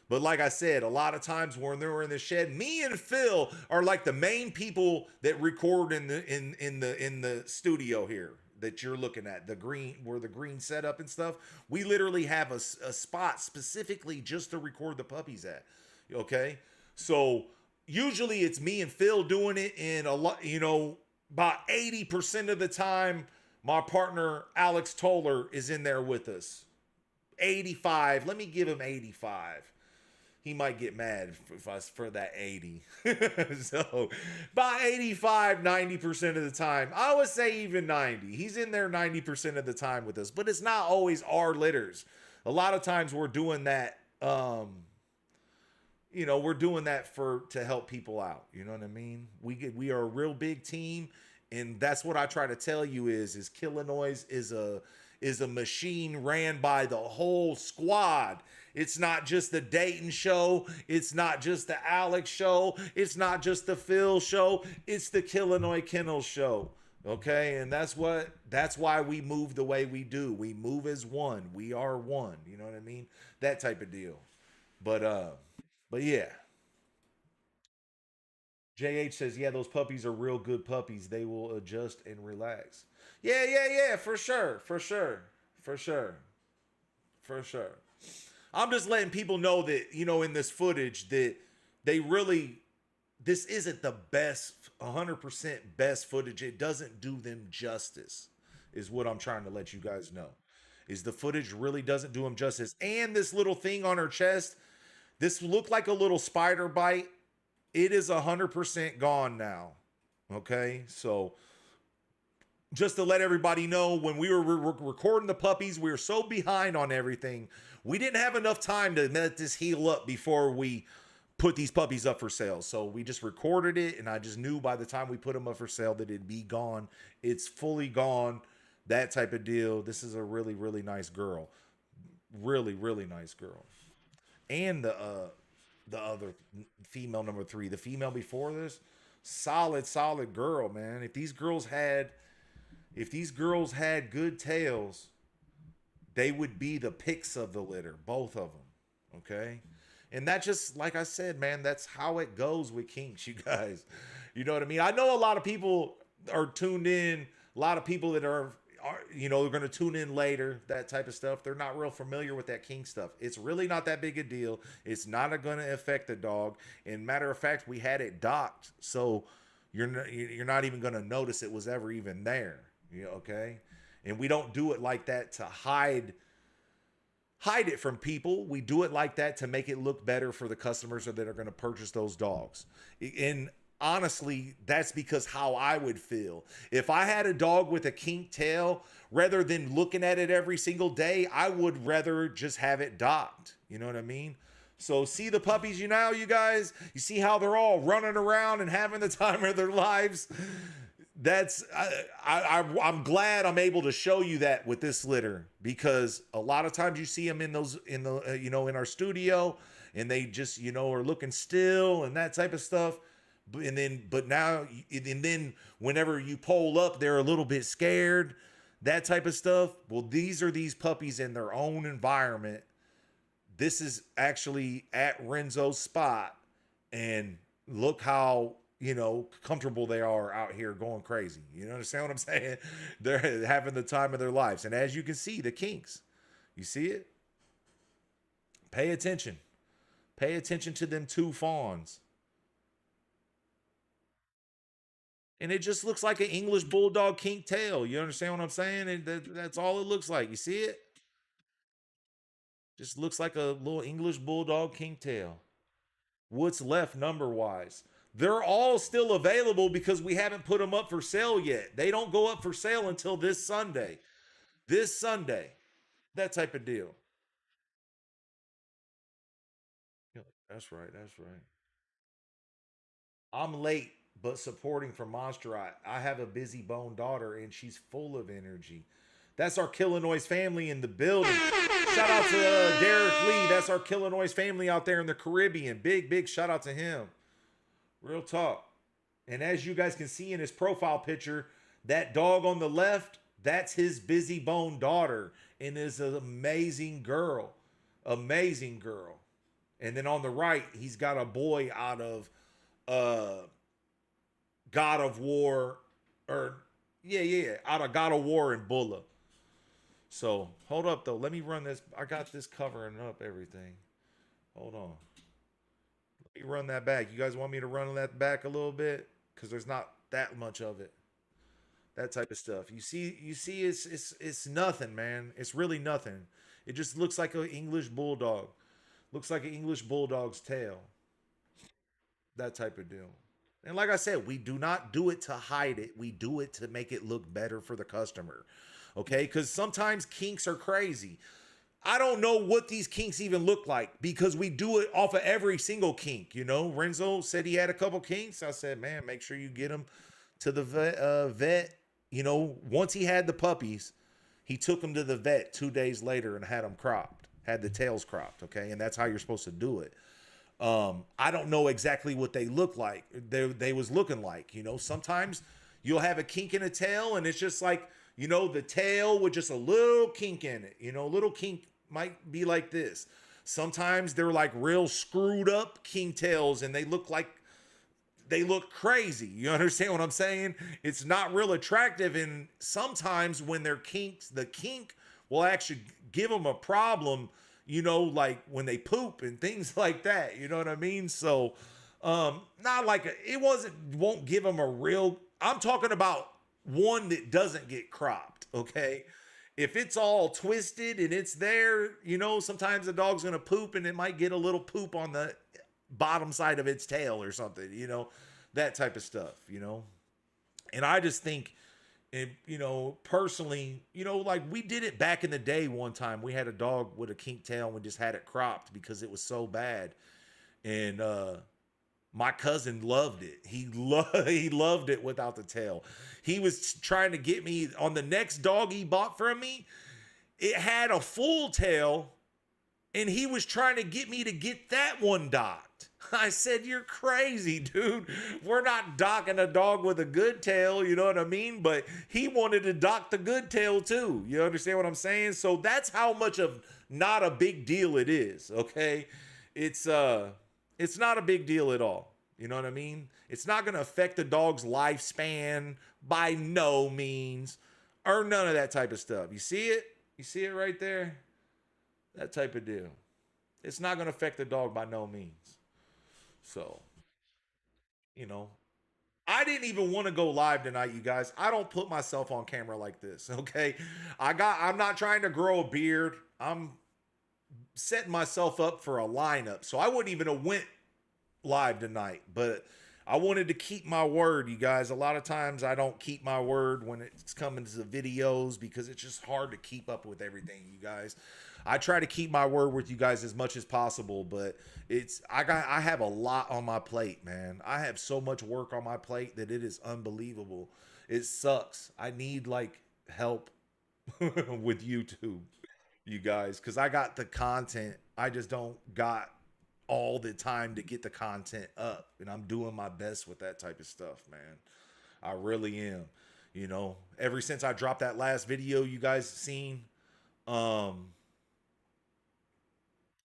But like I said, a lot of times when they were in the shed, me and Phil are like the main people that record in the studio here that you're looking at, the green, where the green setup and stuff. We literally have a spot specifically just to record the puppies at. Okay, so usually it's me and Phil doing it, and a lot, you know, about 80% of the time, my partner Alex Toller is in there with us. 85. Let me give him 85. He might get mad for that 80. So about 85, 90% of the time. I would say even 90. He's in there 90% of the time with us. But it's not always our litters. A lot of times we're doing that, you know, we're doing that to help people out. You know what I mean? We are a real big team. And that's what I try to tell you is Killinois is a machine ran by the whole squad. It's not just the Dayton show. It's not just the Alex show. It's not just the Phil show. It's the Killinois Kennels show. Okay. And that's why we move the way we do. We move as one. We are one. You know what I mean? That type of deal. But yeah. JH says, yeah, those puppies are real good puppies. They will adjust and relax. Yeah, for sure. I'm just letting people know that, you know, in this footage that they really, this isn't the best 100% best footage. It doesn't do them justice, is what I'm trying to let you guys know. Is the footage really doesn't do them justice. And this little thing on her chest, this looked like a little spider bite. It is 100% gone now. Okay, so just to let everybody know, when we were recording the puppies, we were so behind on everything. We didn't have enough time to let this heal up before we put these puppies up for sale. So we just recorded it, and I just knew by the time we put them up for sale that it'd be gone. It's fully gone, that type of deal. This is a really, really nice girl. Really, really nice girl. And the other female number 3, the female before this, solid girl, man. If these girls had good tails, they would be the picks of the litter, both of them. Okay? And that just, like I said, man, that's how it goes with kinks, you guys. You know what I mean? I know a lot of people are tuned in, a lot of people that are they're going to tune in later, that type of stuff. They're not real familiar with that kink stuff. It's really not that big a deal. It's not going to affect the dog. And matter of fact, we had it docked, so you're not even going to notice it was ever even there. Okay? And we don't do it like that to hide it from people. We do it like that to make it look better for the customers that are going to purchase those dogs. And honestly, that's because how I would feel. If I had a dog with a kink tail, rather than looking at it every single day, I would rather just have it docked. You know what I mean? So see the puppies, you guys, you see how they're all running around and having the time of their lives. That's I'm glad I'm able to show you that with this litter, because a lot of times you see them in our studio, and they just are looking still and that type of stuff. And then whenever you pull up, they're a little bit scared, that type of stuff. Well, these puppies in their own environment. This is actually at Renzo's spot, and look how comfortable they are out here going crazy. You understand what I'm saying? They're having the time of their lives. And as you can see, the kinks, you see it? Pay attention. Pay attention to them 2 fawns. And it just looks like an English bulldog kink tail. You understand what I'm saying? And that's all it looks like. You see it? Just looks like a little English bulldog kink tail. What's left number wise? They're all still available because we haven't put them up for sale yet. They don't go up for sale until this Sunday. This Sunday. That type of deal. Yeah, that's right. That's right. I'm late, but supporting from Monster. I have a busy bone daughter, and she's full of energy. That's our Killinois family in the building. Shout out to Derek Lee. That's our Killinois family out there in the Caribbean. Big shout out to him. Real talk. And as you guys can see in his profile picture, that dog on the left, that's his busy bone daughter, and is an amazing girl. Amazing girl. And then on the right, he's got a boy out of God of War, out of God of War and Bulla. So hold up though. Let me run this. I got this covering up everything. Hold on. Let me run that back. You guys want me to run that back a little bit? Because there's not that much of it. That type of stuff. You see, it's nothing, man. It's really nothing. It just looks like an English bulldog. Looks like an English bulldog's tail. That type of deal. And like I said, we do not do it to hide it. We do it to make it look better for the customer. Okay? Because sometimes kinks are crazy. I don't know what these kinks even look like, because we do it off of every single kink. Renzo said he had a couple kinks. I said, man, make sure you get him to the vet. Once he had the puppies, he took them to the vet 2 days later and had them cropped, had the tails cropped. Okay. And that's how you're supposed to do it. I don't know exactly what they look like. They was looking like, sometimes you'll have a kink in a tail, and it's just like, the tail with just a little kink in it, a little kink might be like this. Sometimes they're like real screwed up kink tails, and they look crazy. You understand what I'm saying? It's not real attractive. And sometimes when they're kinks, the kink will actually give them a problem, like when they poop and things like that. You know what I mean? So Not like it wasn't, won't give them a real, I'm talking about one that doesn't get cropped, okay? If it's all twisted and it's there, sometimes the dog's gonna poop and it might get a little poop on the bottom side of its tail or something, that type of stuff. And I just think, and personally, like we did it back in the day. One time we had a dog with a kink tail and we just had it cropped because it was so bad. And my cousin loved it. He loved it without the tail. He was trying to get me on the next dog he bought from me. It had a full tail, and he was trying to get me to get that one docked. I said, "You're crazy, dude. We're not docking a dog with a good tail, you know what I mean?" But he wanted to dock the good tail too. You understand what I'm saying? So that's how much of not a big deal it is, okay? It's not a big deal at all. You know what I mean? It's not going to affect the dog's lifespan by no means, or none of that type of stuff. You see it? You see it right there? That type of deal. It's not going to affect the dog by no means. So, you know, I didn't even want to go live tonight, you guys. I don't put myself on camera like this, okay? I'm not trying to grow a beard. I'm setting myself up for a lineup. So I wouldn't even have went live tonight, but I wanted to keep my word, you guys. A lot of times I don't keep my word when it's coming to the videos because it's just hard to keep up with everything, you guys. I try to keep my word with you guys as much as possible, but I have a lot on my plate, man. I have so much work on my plate that it is unbelievable. It sucks. I need like help with YouTube, you guys, because I got the content. I just don't got all the time to get the content up, and I'm doing my best with that type of stuff, man. I really am. Ever since I dropped that last video you guys seen, um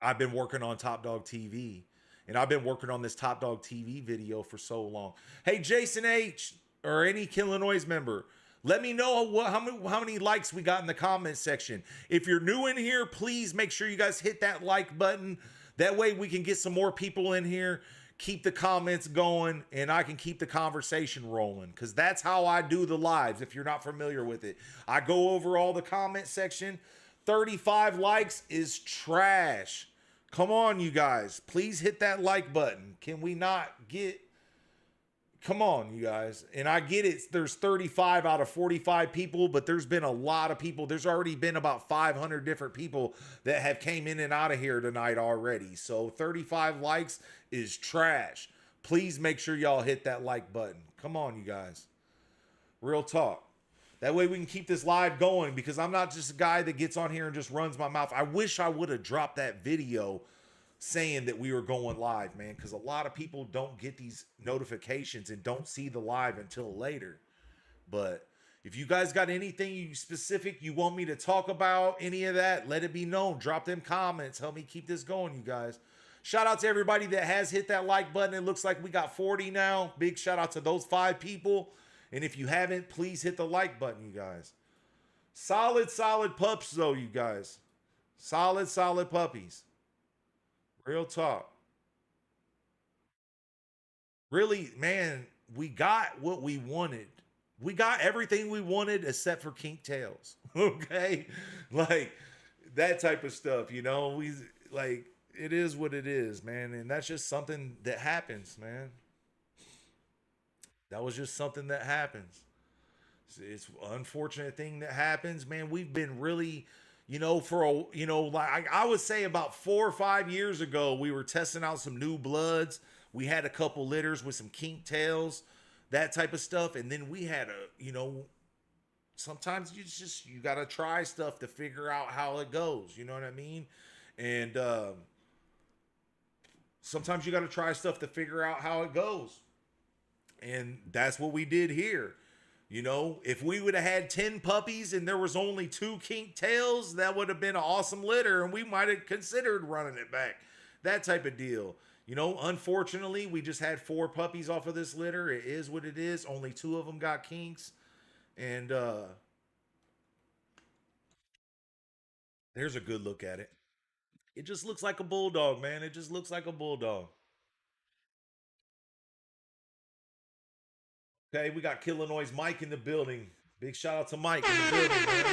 I've been working on Top Dog TV, and I've been working on this Top Dog TV video for so long. Hey, Jason H or any Killinois member, let me know how many likes we got in the comment section. If you're new in here, please make sure you guys hit that like button. That way we can get some more people in here, keep the comments going, and I can keep the conversation rolling, because that's how I do the lives. If you're not familiar with it, I go over all the comment section. 35 likes is trash. Come on, you guys. Please hit that like button. Can we not get... Come on, you guys. And I get it. There's 35 out of 45 people, but there's been a lot of people. There's already been about 500 different people that have came in and out of here tonight already. So 35 likes is trash. Please make sure y'all hit that like button. Come on, you guys. Real talk. That way we can keep this live going, because I'm not just a guy that gets on here and just runs my mouth. I wish I would have dropped that video saying that we were going live, man, because a lot of people don't get these notifications and don't see the live until later. But if you guys got anything specific you want me to talk about, any of that, let it be known. Drop them comments. Help me keep this going, you guys. Shout out to everybody that has hit that like button. It looks like we got 40 now. Big shout out to those 5 people. And if you haven't, please hit the like button, you guys. Solid pups, though, you guys. Solid puppies. Real talk. Really, man, we got what we wanted. We got everything we wanted except for kink tails. Okay? Like that type of stuff, We like, it is what it is, man. And that's just something that happens, man. That was just something that happens. It's an unfortunate thing that happens, man. We've been really, for a, like I would say about 4 or 5 years ago, we were testing out some new bloods. We had a couple litters with some kink tails, that type of stuff. And then we had sometimes you got to try stuff to figure out how it goes. You know what I mean? And sometimes you got to try stuff to figure out how it goes. And that's what we did here. If we would have had 10 puppies and there was only 2 kink tails, that would have been an awesome litter, and we might have considered running it back. That type of deal. Unfortunately, we just had 4 puppies off of this litter. It is what it is. Only 2 of them got kinks. And there's a good look at it. It just looks like a bulldog, man. It just looks like a bulldog. Okay, we got Killinois Mike in the building. Big shout out to Mike in the building, man.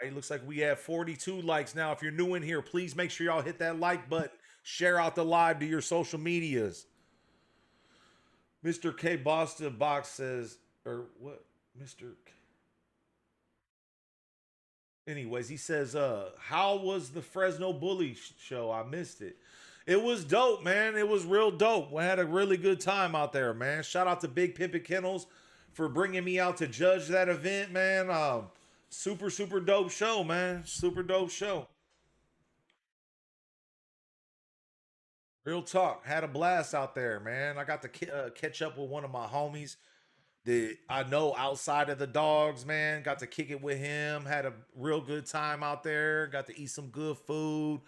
Hey, looks like we have 42 likes now. If you're new in here, please make sure y'all hit that like button. Share out the live to your social medias. Mr. K Boston Box says, or what? Mr. Anyways, he says, how was the Fresno Bully show? I missed it. It was dope, man. It was real dope. We had a really good time out there, man. Shout out to Big Pimpin' Kennels for bringing me out to judge that event, man. Super, super dope show, man. Super dope show. Real talk. Had a blast out there, man. I got to catch up with one of my homies that I know outside of the dogs, man. Got to kick it with him. Had a real good time out there. Got to eat some good food.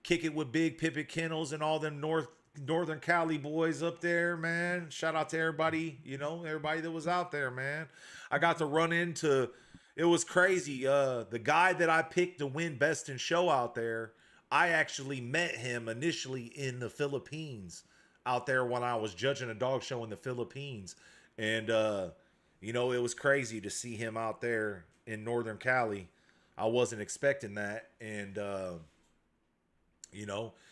Kick it with Big Pippin Kennels and all them Northern Cali boys up there, man. Shout out to everybody, everybody that was out there, man. I got to run into it was crazy. The guy that I picked to win best in show out there, I actually met him initially in the Philippines out there when I was judging a dog show in the Philippines. And it was crazy to see him out there in Northern Cali. I wasn't expecting that. And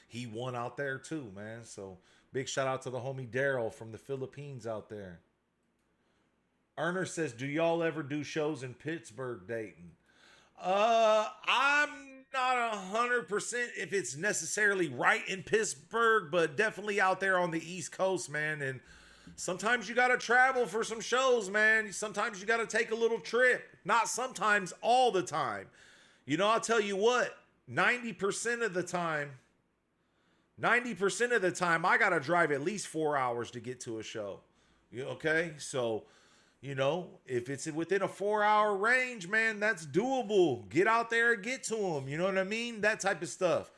he won out there too, man. So big shout out to the homie Daryl from the Philippines out there. Erner says, do y'all ever do shows in Pittsburgh, Dayton? I'm not 100% if it's necessarily right in Pittsburgh, but definitely out there on the East Coast, man. And sometimes you got to travel for some shows, man. Sometimes you got to take a little trip. Not sometimes, all the time. I'll tell you what, 90% of the time, I got to drive at least 4 hours to get to a show. Okay? So, if it's within a 4 hour range, man, that's doable. Get out there and get to them. You know what I mean? That type of stuff.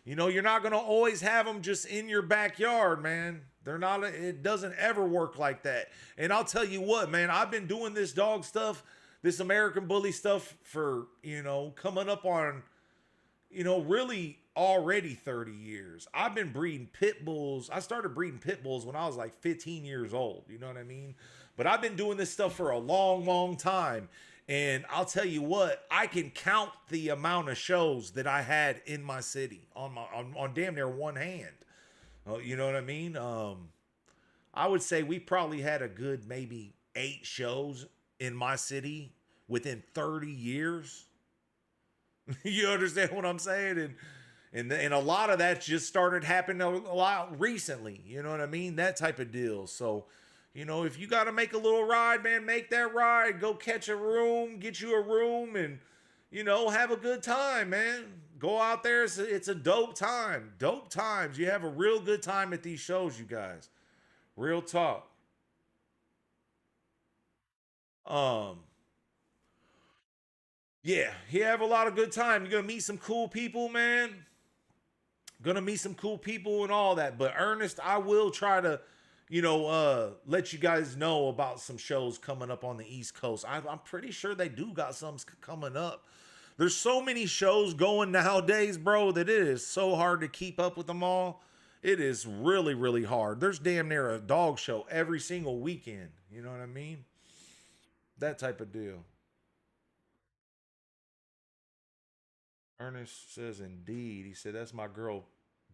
You're not going to always have them just in your backyard, man. It doesn't ever work like that. And I'll tell you what, man, I've been doing this dog stuff, this American Bully stuff for, coming up on, really already 30 years. I've been breeding pit bulls. I started breeding pit bulls when I was like 15 years old. You know what I mean? But I've been doing this stuff for a long, long time. And I'll tell you what, I can count the amount of shows that I had in my city on damn near one hand. You know what I mean? I would say we probably had a good maybe 8 shows in my city within 30 years. You understand what I'm saying? And a lot of that just started happening a lot recently. You know what I mean? That type of deal. So, if you got to make a little ride, man, make that ride. Go catch a room, get you a room, and, have a good time, man. Go out there. It's a dope time. Dope times. You have a real good time at these shows, you guys. Real talk. Um, yeah, you have a lot of good time. You're gonna meet some cool people, man. Gonna meet some cool people and all that. But Ernest, I will try to, let you guys know about some shows coming up on the East Coast. I'm pretty sure they do got some coming up. There's so many shows going nowadays, bro, that it is so hard to keep up with them all. It is really, really hard. There's damn near a dog show every single weekend. You know what I mean? That type of deal. Ernest says, indeed. He said, that's my girl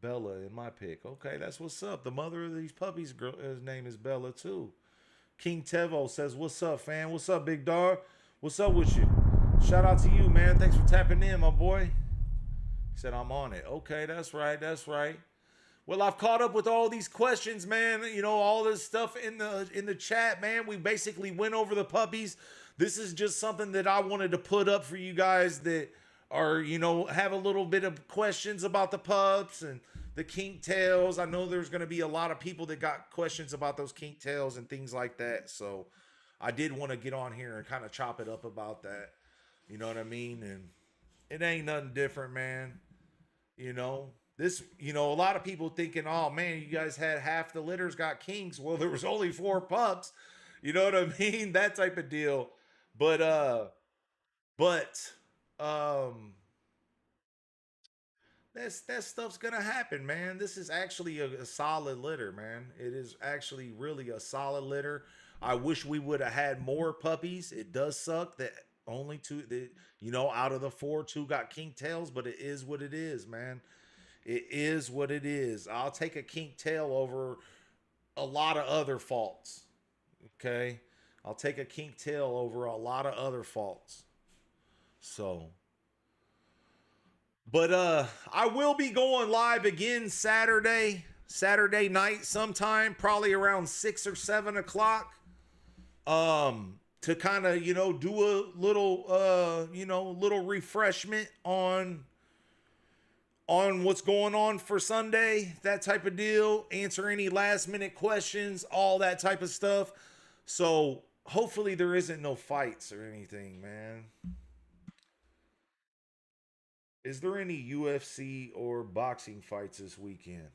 Bella in my pick. Okay, that's what's up. The mother of these puppies, girl, his name is Bella too. King Tevo says, what's up, fam? What's up, big dog? What's up with you? Shout out to you, man. Thanks for tapping in, my boy. He said, I'm on it. Okay, that's right. That's right. Well, I've caught up with all these questions, man. All this stuff in the chat, man. We basically went over the puppies. This is just something that I wanted to put up for you guys that are, have a little bit of questions about the pups and the kink tails. I know there's going to be a lot of people that got questions about those kink tails and things like that. So I did want to get on here and kind of chop it up about that. You know what I mean? And it ain't nothing different, man. This, a lot of people thinking, oh man, you guys had half the litters got kinks. Well, there was only 4 pups. You know what I mean? That type of deal. But, but, um, that stuff's gonna happen, man. This is actually a solid litter, man. It is actually really a solid litter. I wish we would have had more puppies. It does suck that only two, that, out of the four, two got kink tails, but it is what it is, man. It is what it is. I'll take a kink tail over a lot of other faults. Okay, I'll take a kink tail over a lot of other faults. So, but I will be going live again Saturday night sometime, probably around 6 or 7 o'clock. To kind of do a little little refreshment on what's going on for Sunday, that type of deal. Answer any last minute questions, all that type of stuff. So hopefully there isn't no fights or anything, man. Is there any UFC or boxing fights this weekend?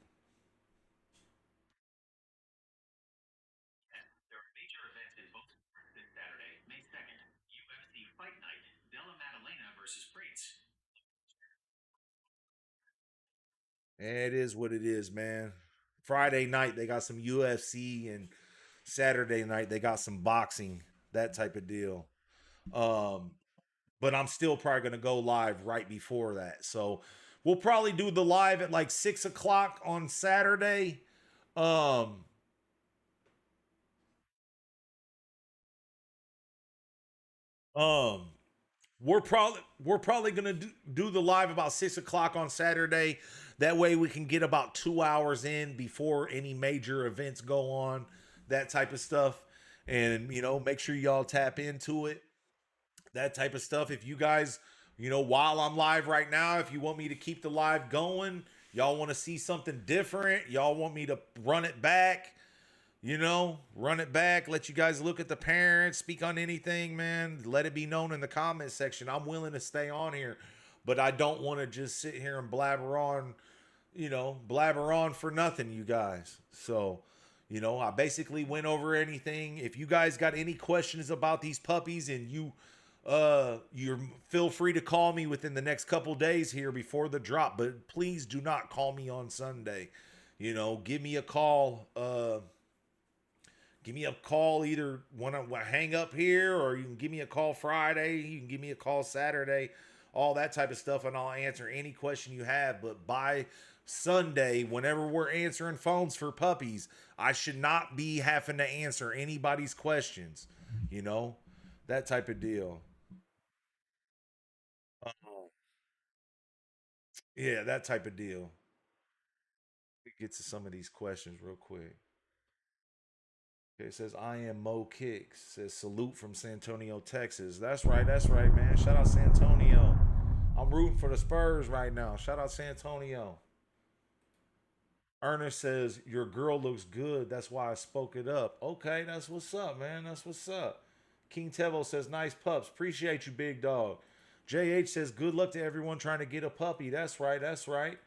It is what it is, man. Friday night they got some UFC, and Saturday night they got some boxing, that type of deal. Um, but I'm still probably gonna go live right before that. So we'll probably do the live at like 6 o'clock on Saturday. Um, um, we're probably gonna do the live about 6 o'clock on Saturday. That way we can get about 2 hours in before any major events go on, that type of stuff. And make sure y'all tap into it. That type of stuff. If you guys, while I'm live right now, if you want me to keep the live going, y'all want to see something different, y'all want me to run it back, run it back, let you guys look at the parents, speak on anything, man, let it be known in the comment section. I'm willing to stay on here, but I don't want to just sit here and blabber on for nothing, you guys. So, I basically went over anything. If you guys got any questions about these puppies, and you're feel free to call me within the next couple days here before the drop, but please do not call me on Sunday. Give me a call. Give me a call either when I hang up here, or you can give me a call Friday. You can give me a call Saturday, all that type of stuff, and I'll answer any question you have. But by Sunday, whenever we're answering phones for puppies, I should not be having to answer anybody's questions. You know, that type of deal. Oh, yeah, that type of deal. We get to some of these questions real quick. Okay, it says I am Mo Kicks. It says salute from San Antonio, Texas. That's right, man. Shout out San Antonio. I'm rooting for the Spurs right now. Shout out San Antonio. Ernest says your girl looks good. That's why I spoke it up. Okay, that's what's up, man. That's what's up. King Tevo says nice pups. Appreciate you, big dog. JH says good luck to everyone trying to get a puppy. That's right. That's right.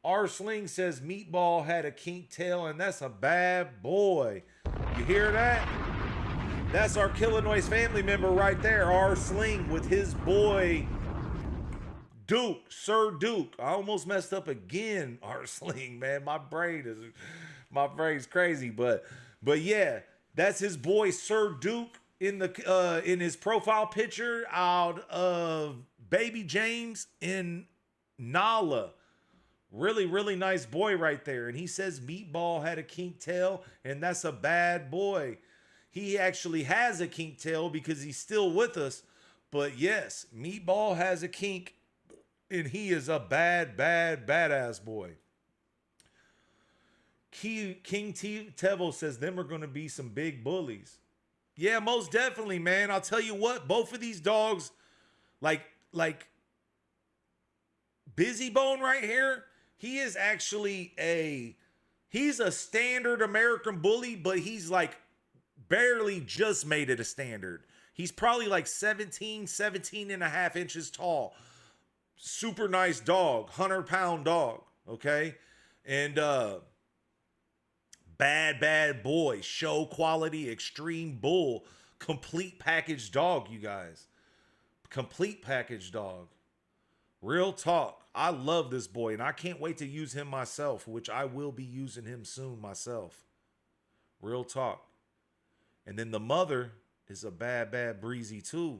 R Sling says Meatball had a kink tail, and that's a bad boy. You hear that? That's our Killinois family member right there, R Sling, with his boy Duke, Sir Duke. I almost messed up again, R Sling, man. My brain's crazy, but yeah, that's his boy Sir Duke in his profile picture out of Baby James in Nala. Really, really nice boy right there. And he says Meatball had a kink tail, and that's a bad boy. He actually has a kink tail because he's still with us. But yes, Meatball has a kink, and he is a badass boy. King Tevo says them are going to be some big bullies. Yeah, most definitely, man. I'll tell you what, both of these dogs, like Busy Bone right here, he is actually he's a standard American bully, but he's like barely just made it a standard. He's probably like 17 and a half inches tall. Super nice dog, 100-pound dog, okay? And bad boy, show quality, extreme bull, complete package dog, you guys. Complete package dog. Real talk. I love this boy, and I can't wait to use him myself, which I will be using him soon myself. Real talk. And then the mother is a bad breezy too.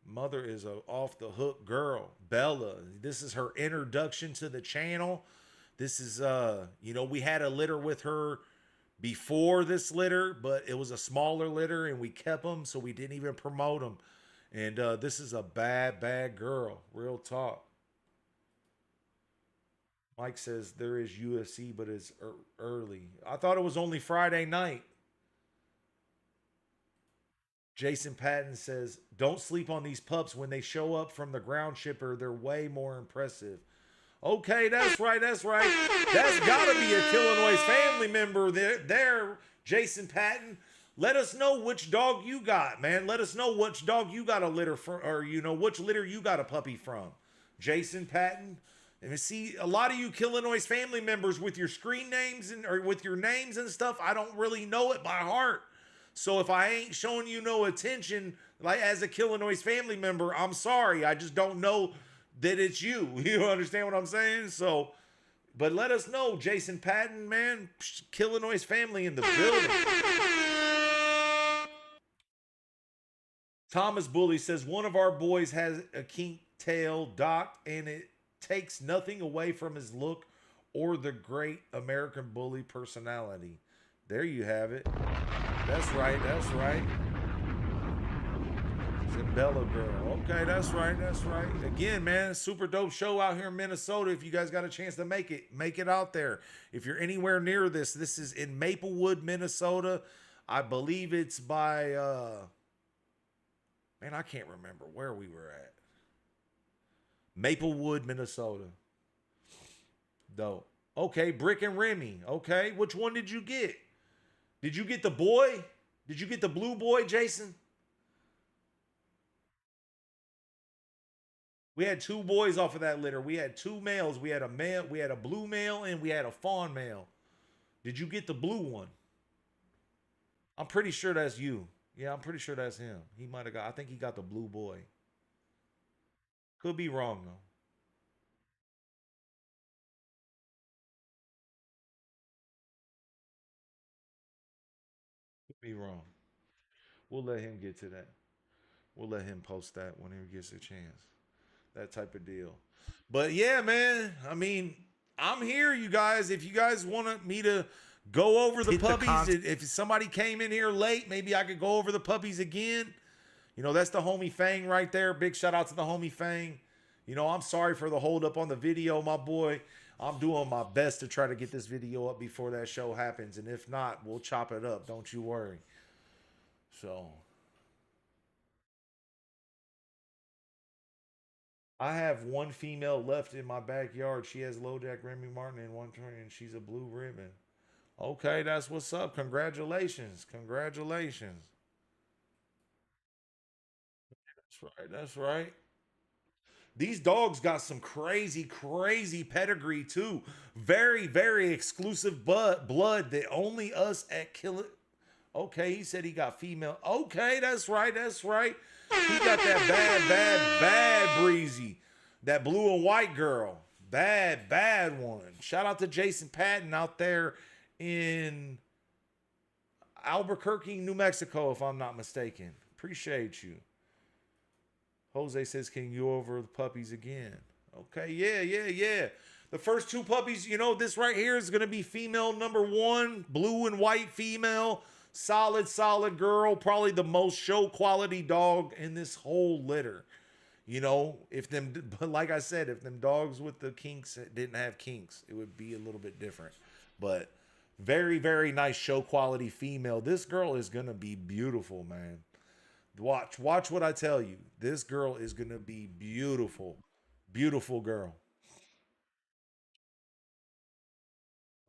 Mother is a off the hook girl, Bella. This is her introduction to the channel. This is we had a litter with her before this litter, but it was a smaller litter and we kept them, so we didn't even promote them. And this is a bad girl. Real talk. Mike says there is UFC, but it's early. I thought it was only Friday night. Jason Patton says, don't sleep on these pups. When they show up from the ground shipper, they're way more impressive. Okay, that's right. That's right. That's got to be a Killinois family member there, Jason Patton. Let us know which dog you got, man. Let us know which dog you got a litter from, or, which litter you got a puppy from. Jason Patton. And see, a lot of you Killinois family members with your screen names or with your names and stuff, I don't really know it by heart. So if I ain't showing you no attention, like as a Killinois family member, I'm sorry. I just don't know that it's you. You understand what I'm saying? So, but let us know, Jason Patton, man. Killinois family in the building. Thomas Bully says, one of our boys has a kink tail docked, and it takes nothing away from his look or the great American Bully personality. There you have it. That's right. That's right. It's a Bella girl. Okay, that's right. That's right. Again, man, super dope show out here in Minnesota. If you guys got a chance to make it out there. If you're anywhere near this is in Maplewood, Minnesota. I believe it's by, man, I can't remember where we were at. Maplewood, Minnesota. Dope. Okay, Brick and Remy. Okay, which one did you get? Did you get the boy? Did you get the blue boy, Jason? We had two boys off of that litter. We had two males. We had a male, we had a blue male, and we had a fawn male. Did you get the blue one? I'm pretty sure that's you. Yeah, I'm pretty sure that's him. He might have got, I think he got the blue boy. Could be wrong though. Could be wrong. We'll let him get to that. We'll let him post that when he gets a chance. That type of deal. But yeah, man. I mean, I'm here, you guys. If you guys want me to go over the puppies, if somebody came in here late, maybe I could go over the puppies again. That's the homie Fang right there. Big shout out to the homie Fang. I'm sorry for the hold up on the video, my boy. I'm doing my best to try to get this video up before that show happens. And if not, we'll chop it up. Don't you worry. So I have one female left in my backyard. She has low jack Remy Martin and one turn, and she's a blue ribbon. Okay, that's what's up. Congratulations. Congratulations. That's right. That's right. These dogs got some crazy pedigree too. Very exclusive blood that only us at Kill. Okay, he said he got female. Okay, that's right. That's right. He got that bad breezy. That blue and white girl. Bad one. Shout out to Jason Patton out there in Albuquerque, New Mexico, if I'm not mistaken. Appreciate you. Jose says, can you go over the puppies again? Okay, yeah. The first two puppies, this right here is going to be female number one, blue and white female, solid girl, probably the most show quality dog in this whole litter. But like I said, if them dogs with the kinks didn't have kinks, it would be a little bit different. But very nice show quality female. This girl is going to be beautiful, man. Watch what I tell you. This girl is gonna be beautiful, beautiful girl.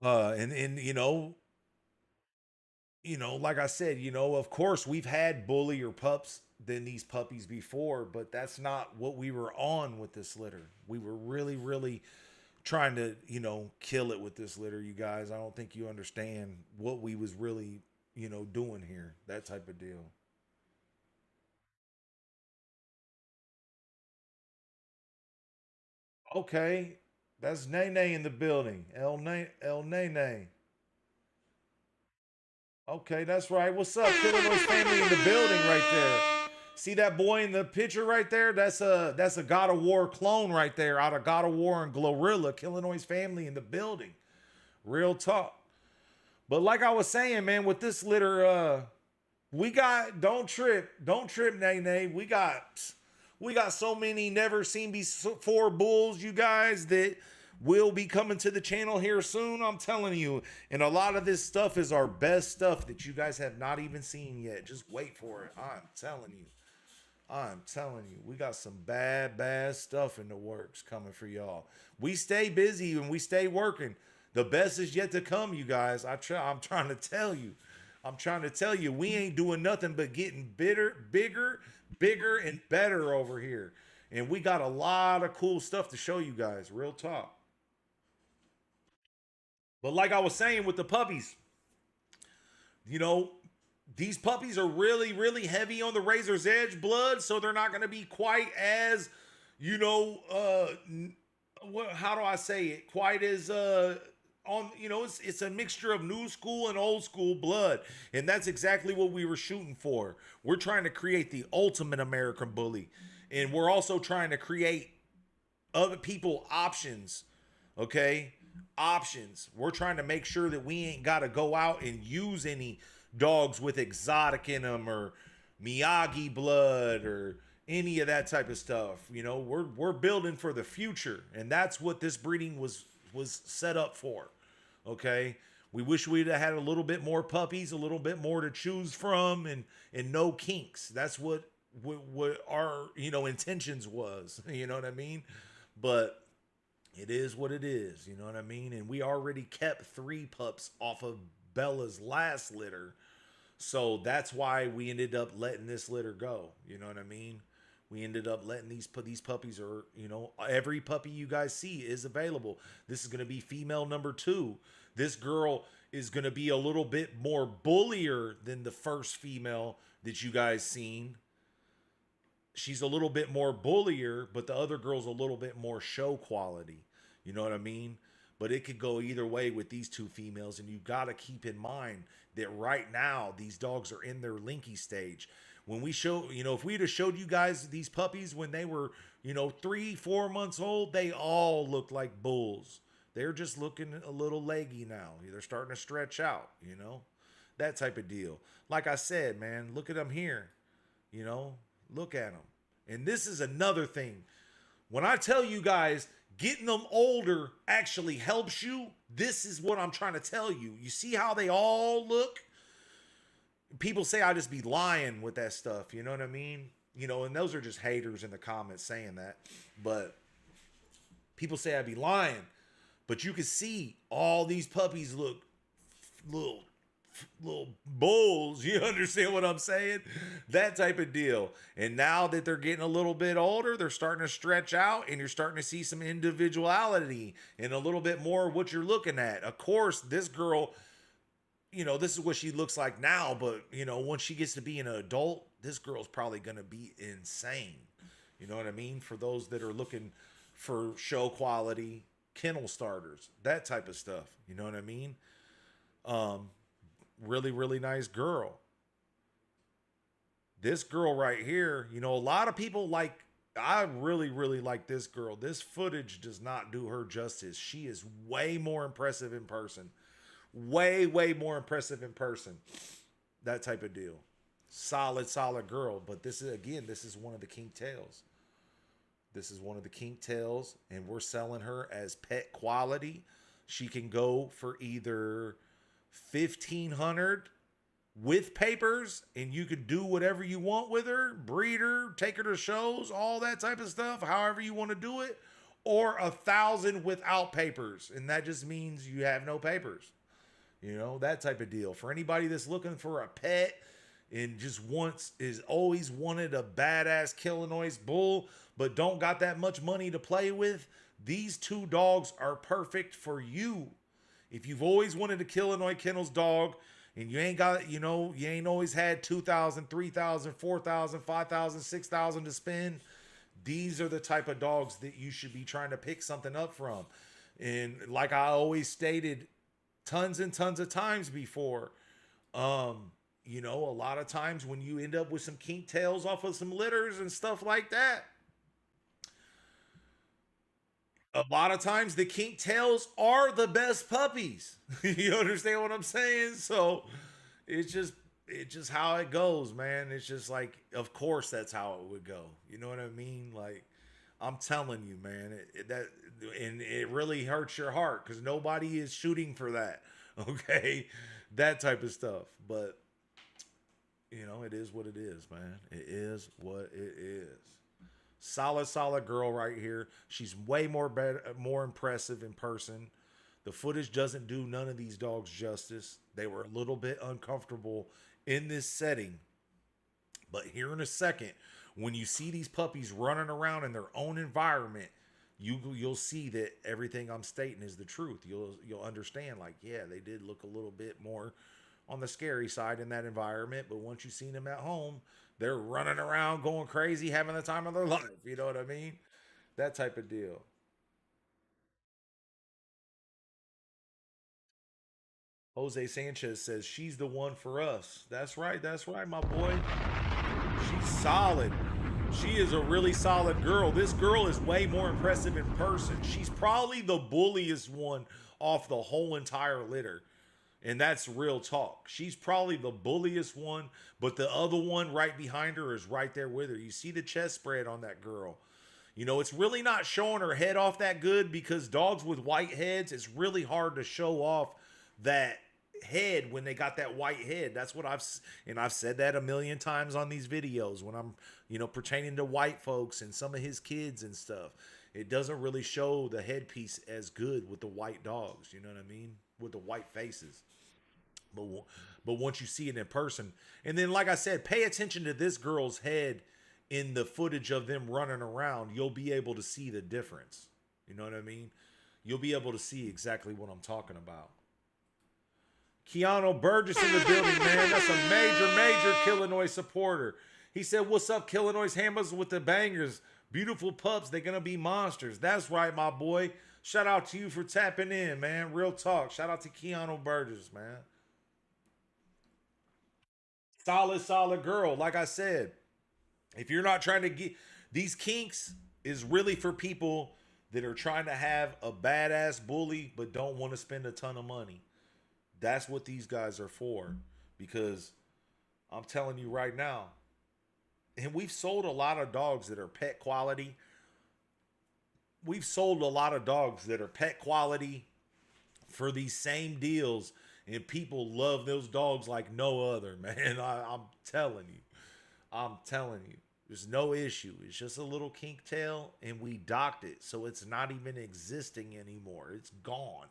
And like I said, of course we've had bully or pups than these puppies before, but that's not what we were on with this litter. We were really trying to, kill it with this litter, you guys. I don't think you understand what we was really, doing here. That type of deal. Okay. That's Nene in the building. El Nene. Okay, that's right. What's up? Killinois family in the building right there. See that boy in the picture right there? That's a God of War clone right there out of God of War and Glorilla. Killinois family in the building. Real talk. But like I was saying, man, with this litter, we got don't trip, Nene. We got so many never seen before bulls, you guys, that will be coming to the channel here soon. I'm telling you, and a lot of this stuff is our best stuff that you guys have not even seen yet. Just wait for it. I'm telling you, we got some bad stuff in the works coming for y'all. We stay busy and we stay working. The best is yet to come, you guys. I'm trying to tell you. We ain't doing nothing but getting bigger, and better over here. And we got a lot of cool stuff to show you guys. Real talk. But like I was saying with the puppies, you know, these puppies are really heavy on the razor's edge blood, so they're not going to be quite as, you know, how do I say it? Quite as on, you know, it's a mixture of new school and old school blood, and that's exactly what we were shooting for. We're trying to create the ultimate American bully, and we're also trying to create other people options. Okay, options. We're trying to make sure that we ain't got to go out and use any dogs with exotic in them or Miyagi blood or any of that type of stuff. You know, we're building for the future, and that's what this breeding was set up for. Okay, we wish we'd have had a little bit more puppies, a little bit more to choose from, and no kinks. That's what our, you know, intentions was. You know what I mean? But it is what it is. You know what I mean? And we already kept 3 pups off of Bella's last litter, so that's why we ended up letting this litter go. You know what I mean? We ended up letting these puppies, are, you know, every puppy you guys see is available. This is going to be female number 2. This girl is going to be a little bit more bullier than the first female that you guys seen. She's a little bit more bullier, but the other girl's a little bit more show quality. You know what I mean? But it could go either way with these 2 females, and you've got to keep in mind that right now these dogs are in their linky stage. When we show, you know, if we'd have showed you guys these puppies when they were, you know, 3-4 months old, they all looked like bulls. They're just looking a little leggy now. They're starting to stretch out, you know, that type of deal. Like I said, man, look at them here, you know, look at them. And this is another thing. When I tell you guys, getting them older actually helps you, this is what I'm trying to tell you. You see how they all look? People say I just be lying with that stuff. You know what I mean? You know, and those are just haters in the comments saying that. But people say I be lying. But you can see all these puppies look little bulls. You understand what I'm saying? That type of deal. And now that they're getting a little bit older, they're starting to stretch out, and you're starting to see some individuality and a little bit more of what you're looking at. Of course, this girl, you know, this is what she looks like now, but, you know, once she gets to be an adult, this girl's probably going to be insane. You know what I mean? For those that are looking for show quality, kennel starters, that type of stuff. You know what I mean? Really nice girl. This girl right here, you know, a lot of people like, I really like this girl. This footage does not do her justice. She is way more impressive in person. Way more impressive in person. That type of deal. Solid girl. But this is one of the kink tails. This is one of the kink tails, and we're selling her as pet quality. She can go for either $1,500 with papers, and you can do whatever you want with her, breed her, take her to shows, all that type of stuff, however you want to do it, or $1,000 without papers, and that just means you have no papers. You know, that type of deal. For anybody that's looking for a pet and just always wanted a badass Killinois bull, but don't got that much money to play with, these 2 dogs are perfect for you. If you've always wanted a Killinois Kennels dog, and you ain't got, you know, you ain't always had $2,000, $3,000, $4,000, $5,000, $6,000 to spend, these are the type of dogs that you should be trying to pick something up from. And like I always stated tons and tons of times before, you know, a lot of times when you end up with some kink tails off of some litters and stuff like that, a lot of times the kink tails are the best puppies. You understand what I'm saying? So it's just how it goes, man. It's just like, of course that's how it would go. You know what I mean? Like, I'm telling you, man, and it really hurts your heart because nobody is shooting for that. Okay, that type of stuff. But you know, it is what it is, man. It is what it is. Solid girl right here. She's way more better, more impressive in person. The footage doesn't do none of these dogs justice. They were a little bit uncomfortable in this setting. But here in a second, when you see these puppies running around in their own environment, you'll see that everything I'm stating is the truth. You'll understand, like, yeah, they did look a little bit more on the scary side in that environment, but once you've seen them at home, they're running around going crazy, having the time of their life. You know what I mean? That type of deal. Jose Sanchez says she's the one for us. That's right, my boy. She's solid. She is a really solid girl. This girl is way more impressive in person. She's probably the bulliest one off the whole entire litter. And that's real talk. She's probably the bulliest one, but the other one right behind her is right there with her. You see the chest spread on that girl. You know, it's really not showing her head off that good because dogs with white heads, it's really hard to show off that head when they got that white head. That's what I've said that a million times on these videos when I'm, you know, pertaining to white folks and some of his kids and stuff. It doesn't really show the headpiece as good with the white dogs, you know what I mean? With the white faces. But once you see it in person, and then like I said, pay attention to this girl's head in the footage of them running around. You'll be able to see the difference. You know what I mean? You'll be able to see exactly what I'm talking about. Keanu Burgess in the building, man. That's a major Killinois supporter. He said, "What's up, Killinois hammers with the bangers? Beautiful pups. They're gonna be monsters." That's right, my boy. Shout out to you for tapping in, man. Real talk. Shout out to Keanu Burgess, man. Solid girl. Like I said, if you're not trying to get these kinks, is really for people that are trying to have a badass bully but don't want to spend a ton of money. That's what these guys are for. Because I'm telling you right now, and we've sold a lot of dogs that are pet quality. We've sold a lot of dogs that are pet quality for these same deals, and people love those dogs like no other, man. I'm telling you. I'm telling you. There's no issue. It's just a little kink tail, and we docked it. So it's not even existing anymore. It's gone.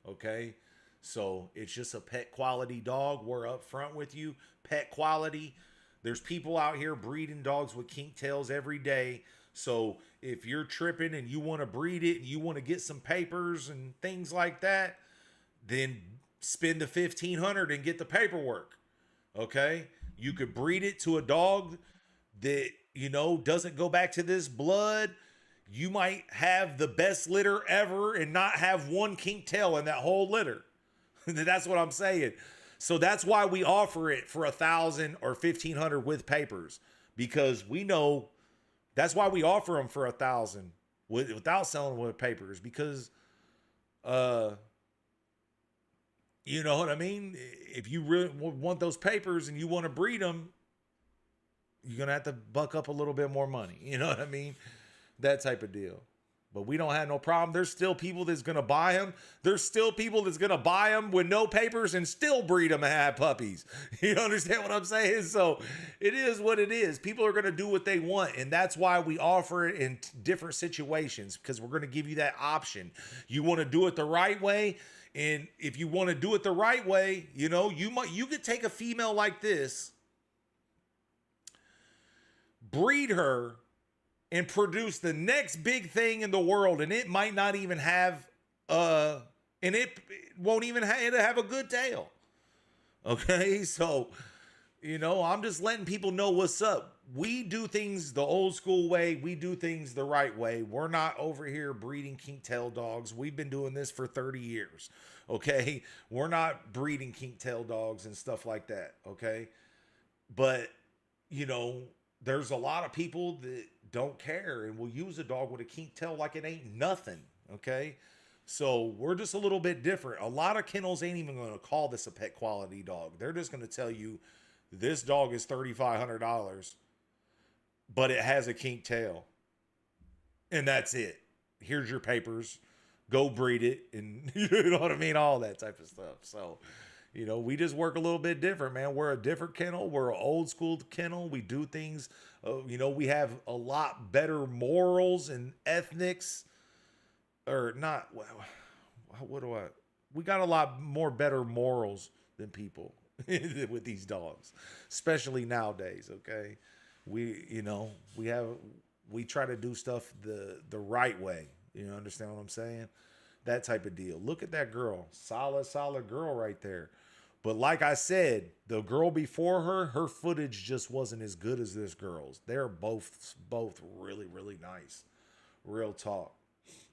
Okay? So it's just a pet quality dog. We're up front with you. Pet quality. There's people out here breeding dogs with kink tails every day. So if you're tripping and you want to breed it and you want to get some papers and things like that, then spend the $1,500 and get the paperwork. Okay? You could breed it to a dog that, you know, doesn't go back to this blood. You might have the best litter ever and not have one kink tail in that whole litter. That's what I'm saying. So that's why we offer it for $1,000 or $1,500 with papers, because we know that's why we offer them for $1,000 without selling them with papers, because, you know what I mean? If you really want those papers and you want to breed them, you're going to have to buck up a little bit more money. You know what I mean? That type of deal. But we don't have no problem. There's still people that's going to buy them. There's still people that's going to buy them with no papers and still breed them and have puppies. You understand what I'm saying? So it is what it is. People are going to do what they want. And that's why we offer it in different situations, because we're going to give you that option. You want to do it the right way. And if you want to do it the right way, you know, you could take a female like this, breed her, and produce the next big thing in the world, and it might not even have and it won't even it'll have a good tail. Okay, so, you know, I'm just letting people know what's up. we do things the old school way. We do things the right way. We're not over here breeding kink tail dogs. We've been doing this for 30 years. Okay. We're not breeding kink tail dogs and stuff like that. Okay. But, you know, there's a lot of people that don't care and will use a dog with a kink tail like it ain't nothing. Okay. So we're just a little bit different. A lot of kennels ain't even going to call this a pet quality dog. They're just going to tell you this dog is $3,500, but it has a kink tail. And that's it. Here's your papers. Go breed it. And you know what I mean? All that type of stuff. So, you know, we just work a little bit different, man. We're a different kennel. We're an old school kennel. We do things, you know, we have a lot better morals and ethnics. Or not, what do I, we got a lot more better morals than people with these dogs, especially nowadays. Okay. We, you know, we try to do stuff the right way. You know, understand what I'm saying? That type of deal. Look at that girl. Solid girl right there. But like I said, the girl before her footage just wasn't as good as this girl's. They're both really nice. Real talk.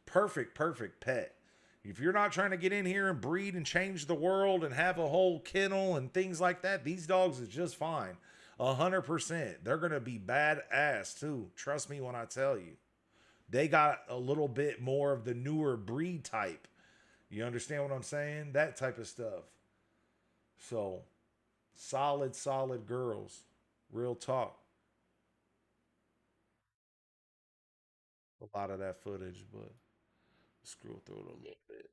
Perfect pet. If you're not trying to get in here and breed and change the world and have a whole kennel and things like that, these dogs is just fine. 100%. They're going to be badass too. Trust me when I tell you. They got a little bit more of the newer breed type. You understand what I'm saying? That type of stuff. So, solid girls. Real talk. A lot of that footage, but scroll through it a little bit.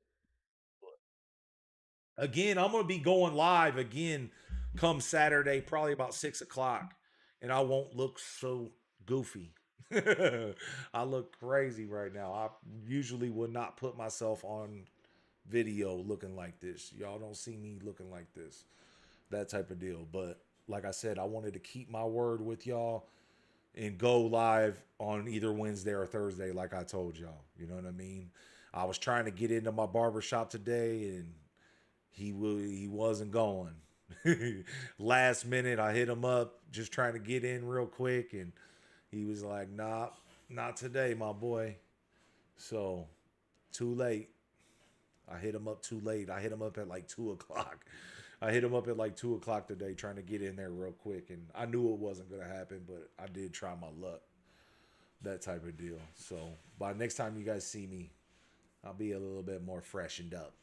Again, I'm gonna be going live again come Saturday, probably about 6 o'clock, and I won't look so goofy. I look crazy right now. I usually would not put myself on video looking like this. Y'all don't see me looking like this. That type of deal. But like I said, I wanted to keep my word with y'all and go live on either Wednesday or Thursday, like I told y'all. You know what I mean? I was trying to get into my barber shop today, and he wasn't going. Last minute, I hit him up, just trying to get in real quick, and he was like, "Nah, not today, my boy." So, too late. I hit him up too late. I hit him up at like 2 o'clock. I hit him up at like 2 o'clock today, trying to get in there real quick, and I knew it wasn't gonna happen, but I did try my luck. That type of deal. So by next time you guys see me, I'll be a little bit more freshened up.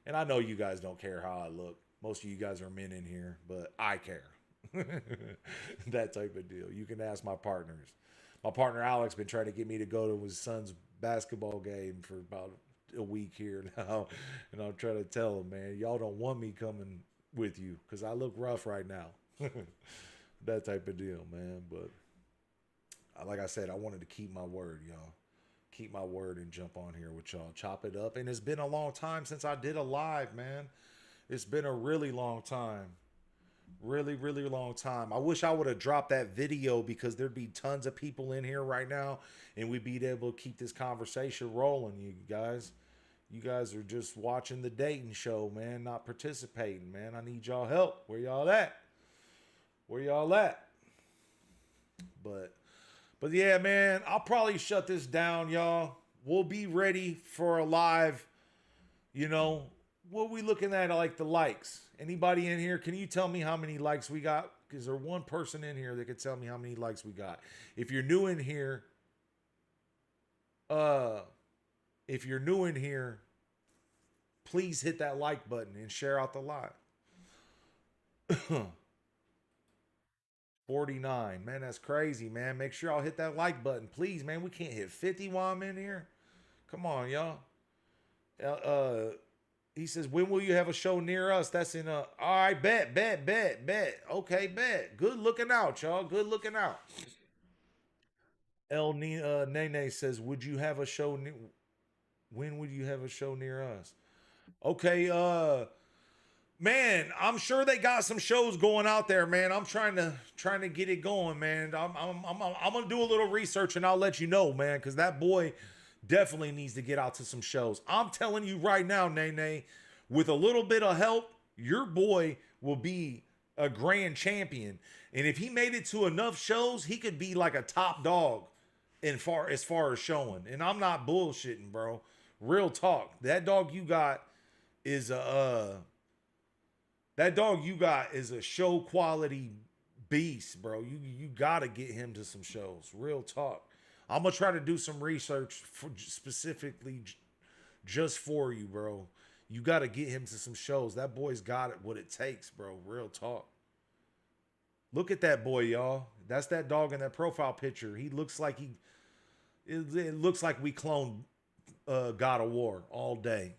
And I know you guys don't care how I look. Most of you guys are men in here, but I care. That type of deal. You can ask my partners. My partner Alex been trying to get me to go to his son's basketball game for about a week here now, and I'm trying to tell him, man, y'all don't want me coming with you because I look rough right now. That type of deal, man. But like I said, I wanted to keep my word, y'all. Keep my word and jump on here with y'all. Chop it up. And it's been a long time since I did a live, man. It's been a really long time. Really long time. I wish I would have dropped that video because there'd be tons of people in here right now and we'd be able to keep this conversation rolling, you guys. You guys are just watching the Dayton show, man, not participating, man. I need y'all help. Where y'all at? Where y'all at? But yeah, man, I'll probably shut this down, y'all. We'll be ready for a live, you know. What we looking at, like the likes? Anybody in here? Can you tell me how many likes we got? Is there one person in here that could tell me how many likes we got? If you're new in here, please hit that like button and share out the live. 49. Man, that's crazy, man. Make sure y'all hit that like button. Please, man. We can't hit 50 while I'm in here. Come on, y'all. He says, when will you have a show near us? That's in all right, bet. Okay, bet. Good looking out, y'all. Good looking out. Nene says, would you have a show when would you have a show near us? Okay, man, I'm sure they got some shows going out there, man. I'm trying to get it going, man. I'm gonna do a little research and I'll let you know, man, because that boy definitely needs to get out to some shows. I'm telling you right now, Nene, with a little bit of help, your boy will be a grand champion. And if he made it to enough shows, he could be like a top dog as far as showing. And I'm not bullshitting, bro. Real talk. That dog you got is a show quality beast, bro. You gotta get him to some shows. Real talk. I'm gonna try to do some research specifically just for you, bro. You gotta get him to some shows. That boy's got it, what it takes, bro. Real talk. Look at that boy, y'all. That's that dog in that profile picture. He looks like it looks like we cloned God of War all day.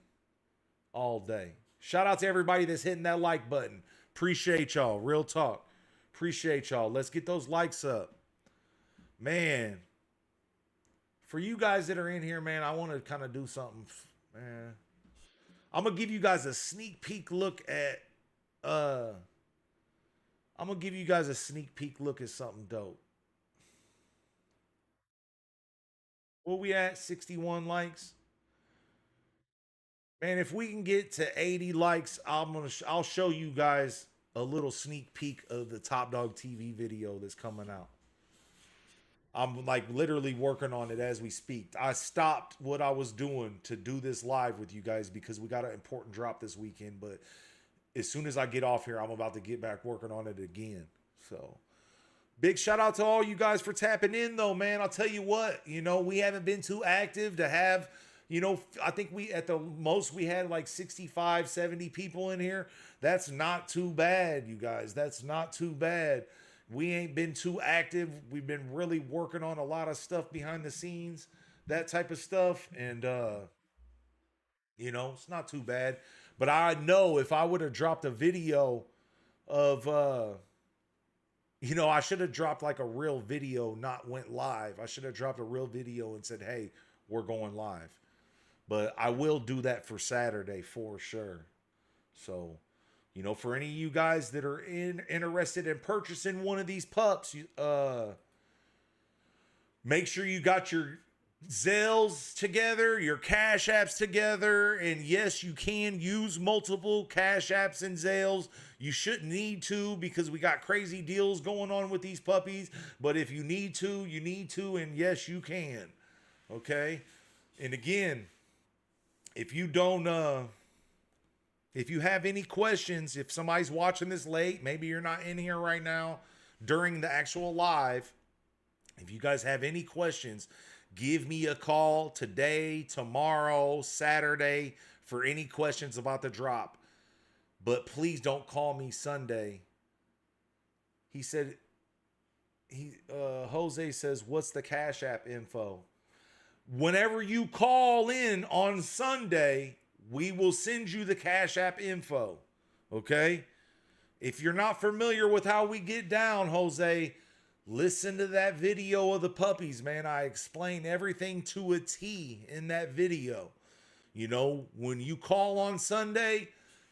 All day. Shout out to everybody that's hitting that like button. Appreciate y'all. Real talk. Appreciate y'all. Let's get those likes up. Man. For you guys that are in here, man, I want to kind of do something, man. I'm going to give you guys a sneak peek look at something dope. Where we at? 61 likes. Man, if we can get to 80 likes, I'll show you guys a little sneak peek of the Top Dog TV video that's coming out. I'm like literally working on it as we speak. I stopped what I was doing to do this live with you guys because we got an important drop this weekend. But as soon as I get off here, I'm about to get back working on it again. So big shout out to all you guys for tapping in though, man. I'll tell you what, we haven't been too active to have, I think we at the most we had like 65, 70 people in here. That's not too bad, you guys. That's not too bad. We ain't been too active. We've been really working on a lot of stuff behind the scenes, that type of stuff. And, it's not too bad. But I know if I would have dropped a video of, I should have dropped like a real video, not went live. I should have dropped a real video and said, hey, we're going live. But I will do that for Saturday for sure. So, for any of you guys that are interested in purchasing one of these pups, make sure you got your Zelles together, your Cash Apps together. And yes, you can use multiple Cash Apps and Zelles. You shouldn't need to because we got crazy deals going on with these puppies. But if you need to, you need to. And yes, you can. Okay. And again, if you have any questions, if somebody's watching this late, maybe you're not in here right now during the actual live. If you guys have any questions, give me a call today, tomorrow, Saturday for any questions about the drop. But please don't call me Sunday. He said, Jose says, what's the Cash App info? Whenever you call in on Sunday, we will send you the Cash App info. Okay? If you're not familiar with how we get down, Jose, listen to that video of the puppies, man. I explain everything to a T in that video. When you call on Sunday,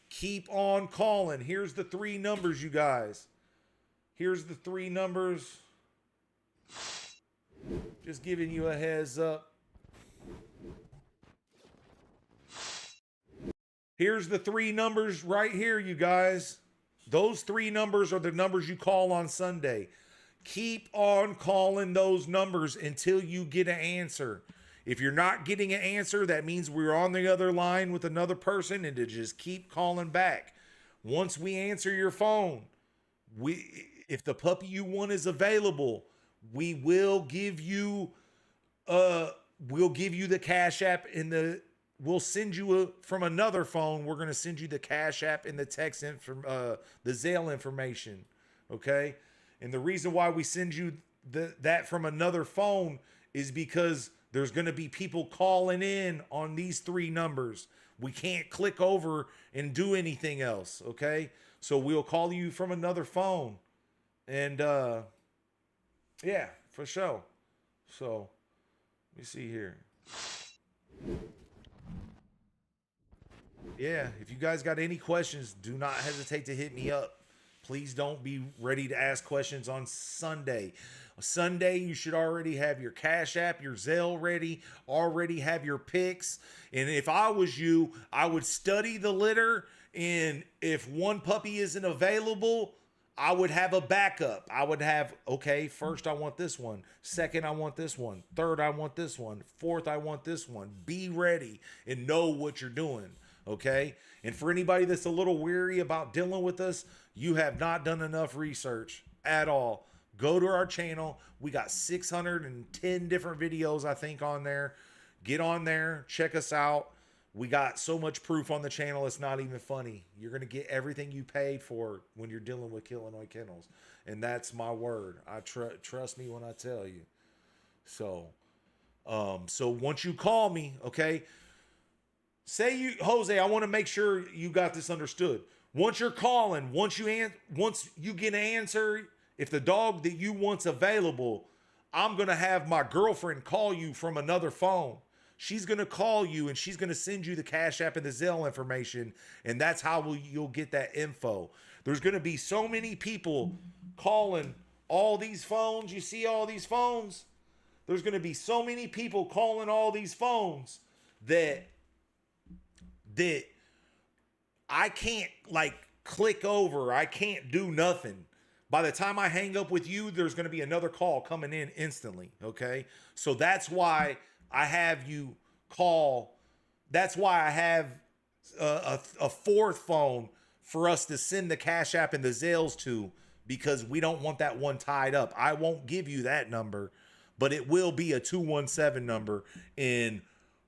keep on calling. Here's the 3 numbers, you guys. Here's the 3 numbers. Just giving you a heads up. Here's the 3 numbers right here, you guys. Those 3 numbers are the numbers you call on Sunday. Keep on calling those numbers until you get an answer. If you're not getting an answer, that means we're on the other line with another person, and to just keep calling back. Once we answer your phone, if the puppy you want is available, we will give you the Cash App and we'll send you from another phone. We're going to send you the Cash App and the text the Zelle information. Okay. And the reason why we send you that from another phone is because there's going to be people calling in on these 3 numbers. We can't click over and do anything else. Okay. So we'll call you from another phone. And, yeah, for sure. So let me see here. Yeah, if you guys got any questions, do not hesitate to hit me up. Please don't be ready to ask questions on Sunday. Sunday, you should already have your Cash App, your Zelle ready, already have your picks. And if I was you, I would study the litter. And if one puppy isn't available, I would have a backup. I would have, okay, first I want this one. Second, I want this one. Third, I want this one. Fourth, I want this one. Be ready and know what you're doing, okay? And for anybody that's a little weary about dealing with us, you have not done enough research at all. Go to our channel. We got 610 different videos, I think, on there. Get on there. Check us out. We got so much proof on the channel, it's not even funny. You're going to get everything you paid for when you're dealing with Killinois Kennels. And that's my word. I trust me when I tell you. So once you call me, okay, say you, Jose, I want to make sure you got this understood. Once you're calling, once you get an answer, if the dog that you want's available, I'm going to have my girlfriend call you from another phone. She's going to call you and she's going to send you the Cash App and the Zelle information. And that's how you'll get that info. There's going to be so many people calling all these phones. You see all these phones? There's going to be so many people calling all these phones that I can't like click over. I can't do nothing. By the time I hang up with you, there's going to be another call coming in instantly. Okay. So that's why I have you call. That's why I have a fourth phone for us to send the Cash App and the Zales to, because we don't want that one tied up. I won't give you that number, but it will be a 217 number. And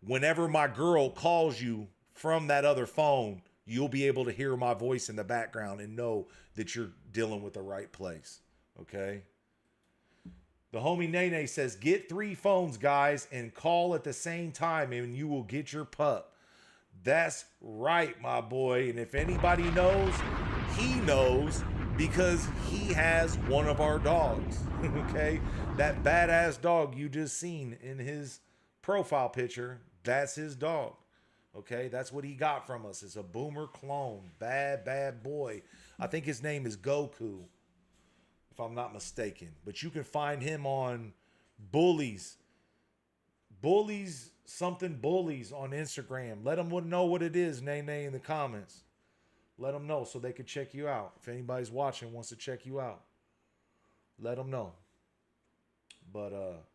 whenever my girl calls you from that other phone, you'll be able to hear my voice in the background and know that you're dealing with the right place. Okay. The homie Nene says, get 3 phones, guys, and call at the same time, and you will get your pup. That's right, my boy. And if anybody knows, he knows, because he has one of our dogs. Okay? That badass dog you just seen in his profile picture, that's his dog. Okay? That's what he got from us. It's a boomer clone. Bad boy. I think his name is Goku, if I'm not mistaken. But you can find him on Bullies something Bullies on Instagram. Let them know what it is, Nene, in the comments. Let them know so they can check you out. If anybody's watching wants to check you out, let them know. But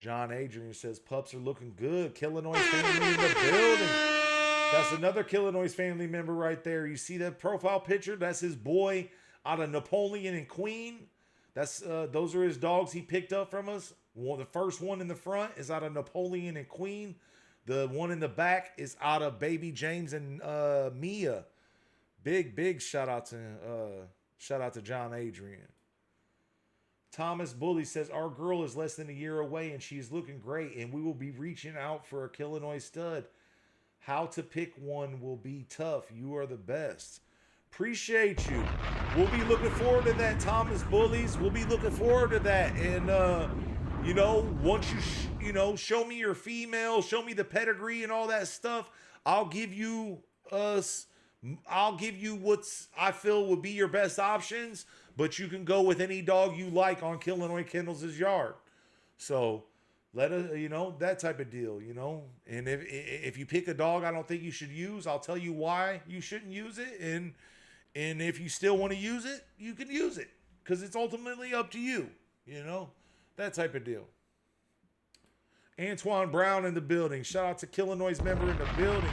John Adrian says, pups are looking good. Killinois family in the building. That's another Killinois family member right there. You see that profile picture? That's his boy out of Napoleon and Queen. That's those are his dogs he picked up from us. The first one in the front is out of Napoleon and Queen. The one in the back is out of Baby James and Mia. Big shout out to John Adrian. Thomas Bully says, our girl is less than a year away and she's looking great, and we will be reaching out for a Killinois stud. How to pick one will be tough. You are the best. Appreciate you. We'll be looking forward to that, Thomas Bullies. We'll be looking forward to that. And, you know, once you, show me your female, show me the pedigree and all that stuff, I'll give you what I feel would be your best options, but you can go with any dog you like on Killinois Kennels' yard. So, let us, that type of deal, And if you pick a dog I don't think you should use, I'll tell you why you shouldn't use it. And if you still want to use it, you can use it, because it's ultimately up to you, that type of deal. Antoine Brown in the building. Shout out to Killinois member in the building.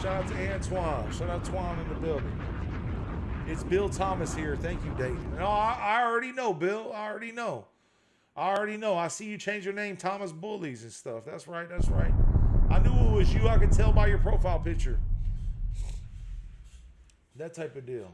Shout out to Antoine. Shout out to Antoine in the building. It's Bill Thomas here. Thank you, Dayton. No, I already know, Bill. I already know. I see you change your name, Thomas Bullies and stuff. That's right. I knew it was you. I could tell by your profile picture. That type of deal.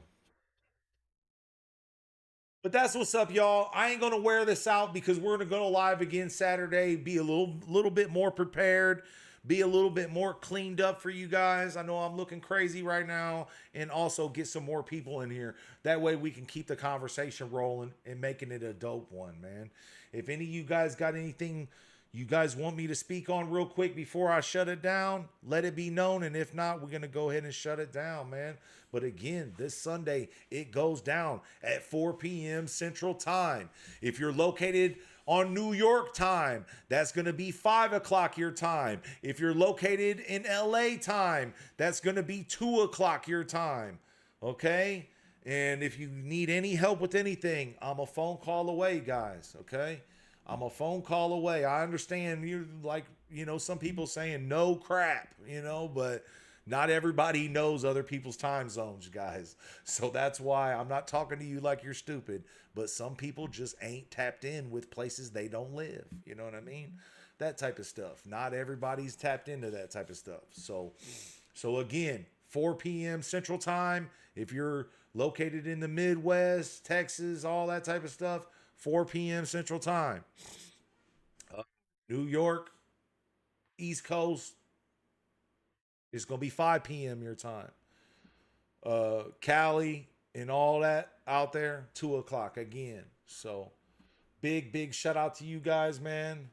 But that's what's up, y'all. I ain't going to wear this out because we're going to go live again Saturday. Be a little bit more prepared. Be a little bit more cleaned up for you guys. I know I'm looking crazy right now. And also get some more people in here. That way we can keep the conversation rolling and making it a dope one, man. If any of you guys got anything you guys want me to speak on real quick before I shut it down, let it be known. And if not, we're going to go ahead and shut it down, man. But again, this Sunday, it goes down at 4 p.m. Central Time. If you're located on New York time, that's going to be 5 o'clock your time. If you're located in LA time, that's going to be 2 o'clock your time. Okay? And if you need any help with anything, I'm a phone call away, guys. Okay? I'm a phone call away. I understand you're like, some people saying no crap, but not everybody knows other people's time zones, guys. So that's why I'm not talking to you like you're stupid, but some people just ain't tapped in with places they don't live. You know what I mean? That type of stuff. Not everybody's tapped into that type of stuff. So again, 4 p.m. Central Time, if you're located in the Midwest, Texas, all that type of stuff, 4 p.m. Central Time. New York, East Coast, it's going to be 5 p.m. your time. Cali and all that out there, 2 o'clock again. So big shout out to you guys, man.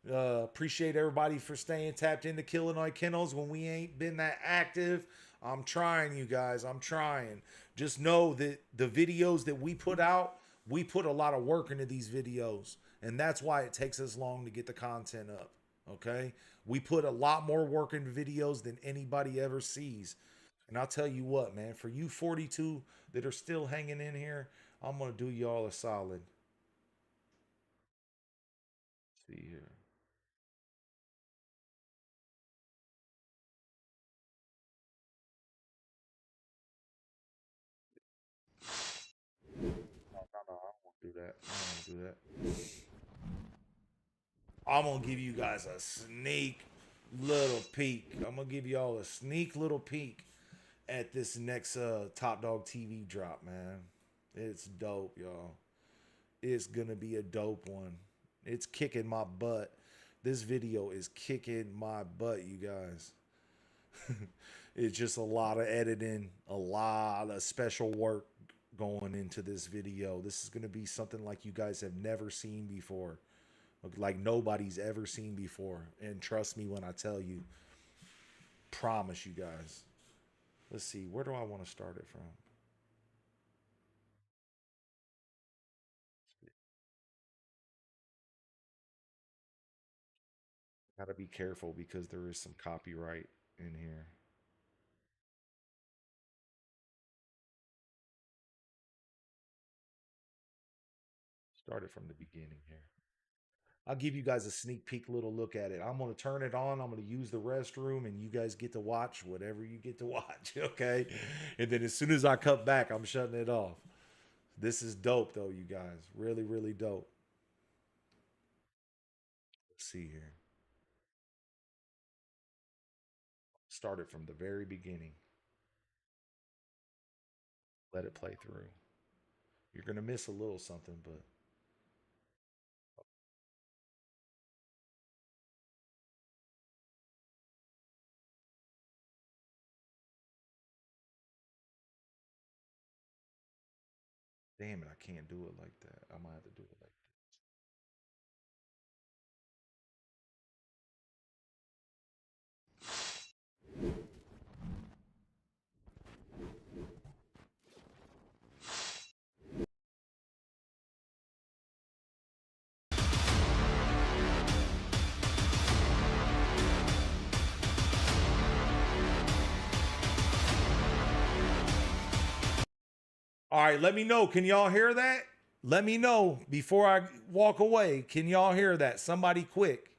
Appreciate everybody for staying tapped into Killinois Kennels when we ain't been that active. I'm trying, you guys. I'm trying. Just know that the videos that we put out, we put a lot of work into these videos. And that's why it takes us long to get the content up. Okay? We put a lot more work into videos than anybody ever sees. And I'll tell you what, man, for you 42 that are still hanging in here, I'm going to do y'all a solid. Let's see here. No, I don't want to do that. I don't want to do that. I'm going to give you guys a sneak little peek. I'm going to give y'all a sneak little peek at this next Top Dog TV drop, man. It's dope, y'all. It's going to be a dope one. It's kicking my butt. This video is kicking my butt, you guys. It's just a lot of editing, a lot of special work going into this video. This is going to be something like you guys have never seen before. Like nobody's ever seen before. And trust me when I tell you, promise you guys. Let's see, where do I want to start it from? Gotta be careful because there is some copyright in here. Start it from the beginning here. I'll give you guys a sneak peek little look at it. I'm going to turn it on. I'm going to use the restroom and you guys get to watch whatever you get to watch. Okay. And then as soon as I cut back, I'm shutting it off. This is dope though, you guys. Really, really dope. Let's see here. Start it from the very beginning. Let it play through. You're going to miss a little something, but damn it, I can't do it like that. I might have to do it like all right, let me know. Can y'all hear that? Let me know before I walk away. Can y'all hear that? Somebody quick.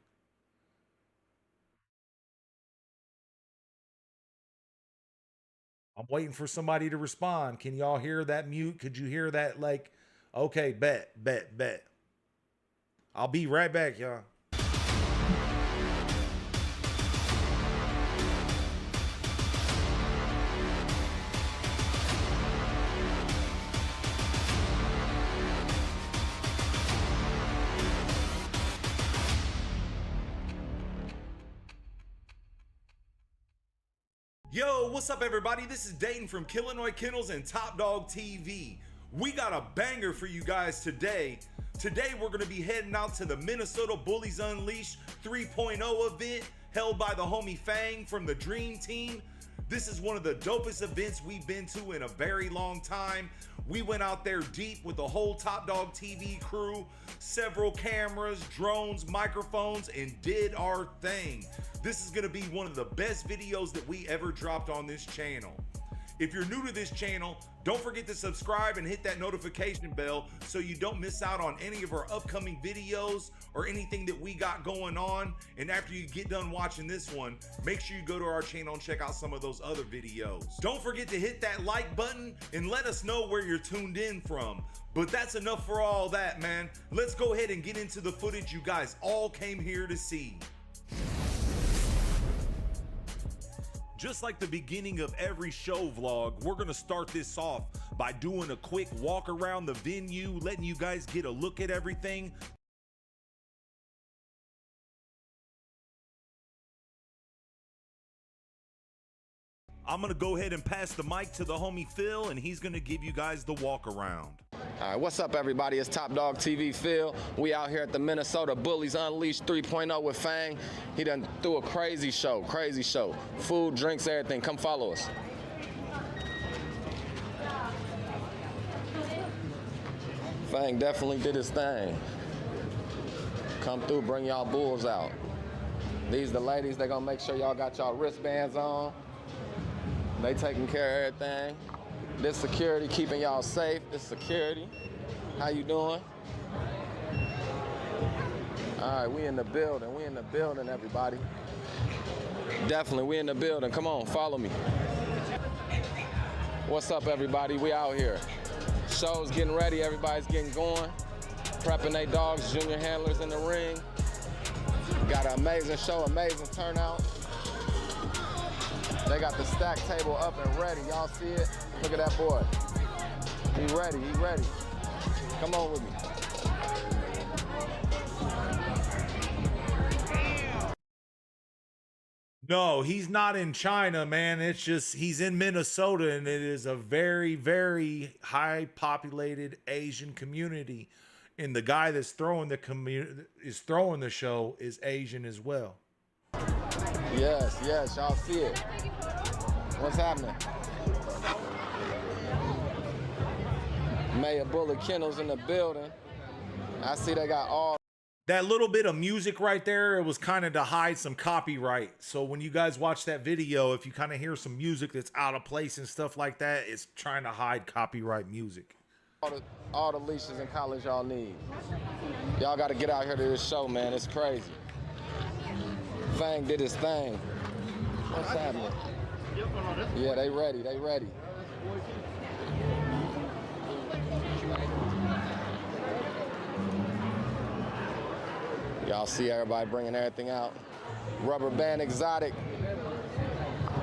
I'm waiting for somebody to respond. Can y'all hear that mute? Could you hear that? Like, okay, bet. I'll be right back, y'all. Yo, what's up everybody? This is Dayton from Killinois Kennels and Top Dog TV. We got a banger for you guys today. Today we're going to be heading out to the Minnesota Bullies Unleashed 3.0 event held by the homie Fang from the Dream Team. This is one of the dopest events we've been to in a very long time. We went out there deep with the whole Top Dog TV crew, several cameras, drones, microphones, and did our thing. This is gonna be one of the best videos that we ever dropped on this channel. If you're new to this channel, don't forget to subscribe and hit that notification bell so you don't miss out on any of our upcoming videos or anything that we got going on. And after you get done watching this one, make sure you go to our channel and check out some of those other videos. Don't forget to hit that like button and let us know where you're tuned in from. But that's enough for all that, man. Let's go ahead and get into the footage you guys all came here to see. Just like the beginning of every show vlog, we're gonna start this off by doing a quick walk around the venue, letting you guys get a look at everything. I'm gonna go ahead and pass the mic to the homie Phil, and he's gonna give you guys the walk around. All right, what's up, everybody? It's Top Dog TV Phil. We out here at the Minnesota Bullies Unleashed 3.0 with Fang. He done threw a crazy show, crazy show. Food, drinks, everything. Come follow us. Fang definitely did his thing. Come through, bring y'all bulls out. These the ladies, they gonna make sure y'all got y'all wristbands on. They taking care of everything. This security keeping y'all safe. This security. How you doing? All right, we in the building. We in the building, everybody. Definitely, we in the building. Come on, follow me. What's up, everybody? We out here. Show's getting ready. Everybody's getting going. Prepping their dogs, junior handlers in the ring. Got an amazing show, amazing turnout. They got the stack table up and ready. Y'all see it? Look at that boy. He ready, he ready. Come on with me. No, he's not in China, man. It's just he's in Minnesota, and it is a very, very high populated Asian community. And the guy that's throwing the show is Asian as well. Yes, yes, y'all see it. What's happening? Mayor Bully Kennels in the building. I see they got all. That little bit of music right there, it was kind of to hide some copyright. So when you guys watch that video, if you kind of hear some music that's out of place and stuff like that, it's trying to hide copyright music. All the leashes and collars y'all need. Y'all got to get out here to this show, man. It's crazy. Fang did his thing. What's happening? Yeah, they ready, they ready. Y'all see everybody bringing everything out. Rubber band exotic.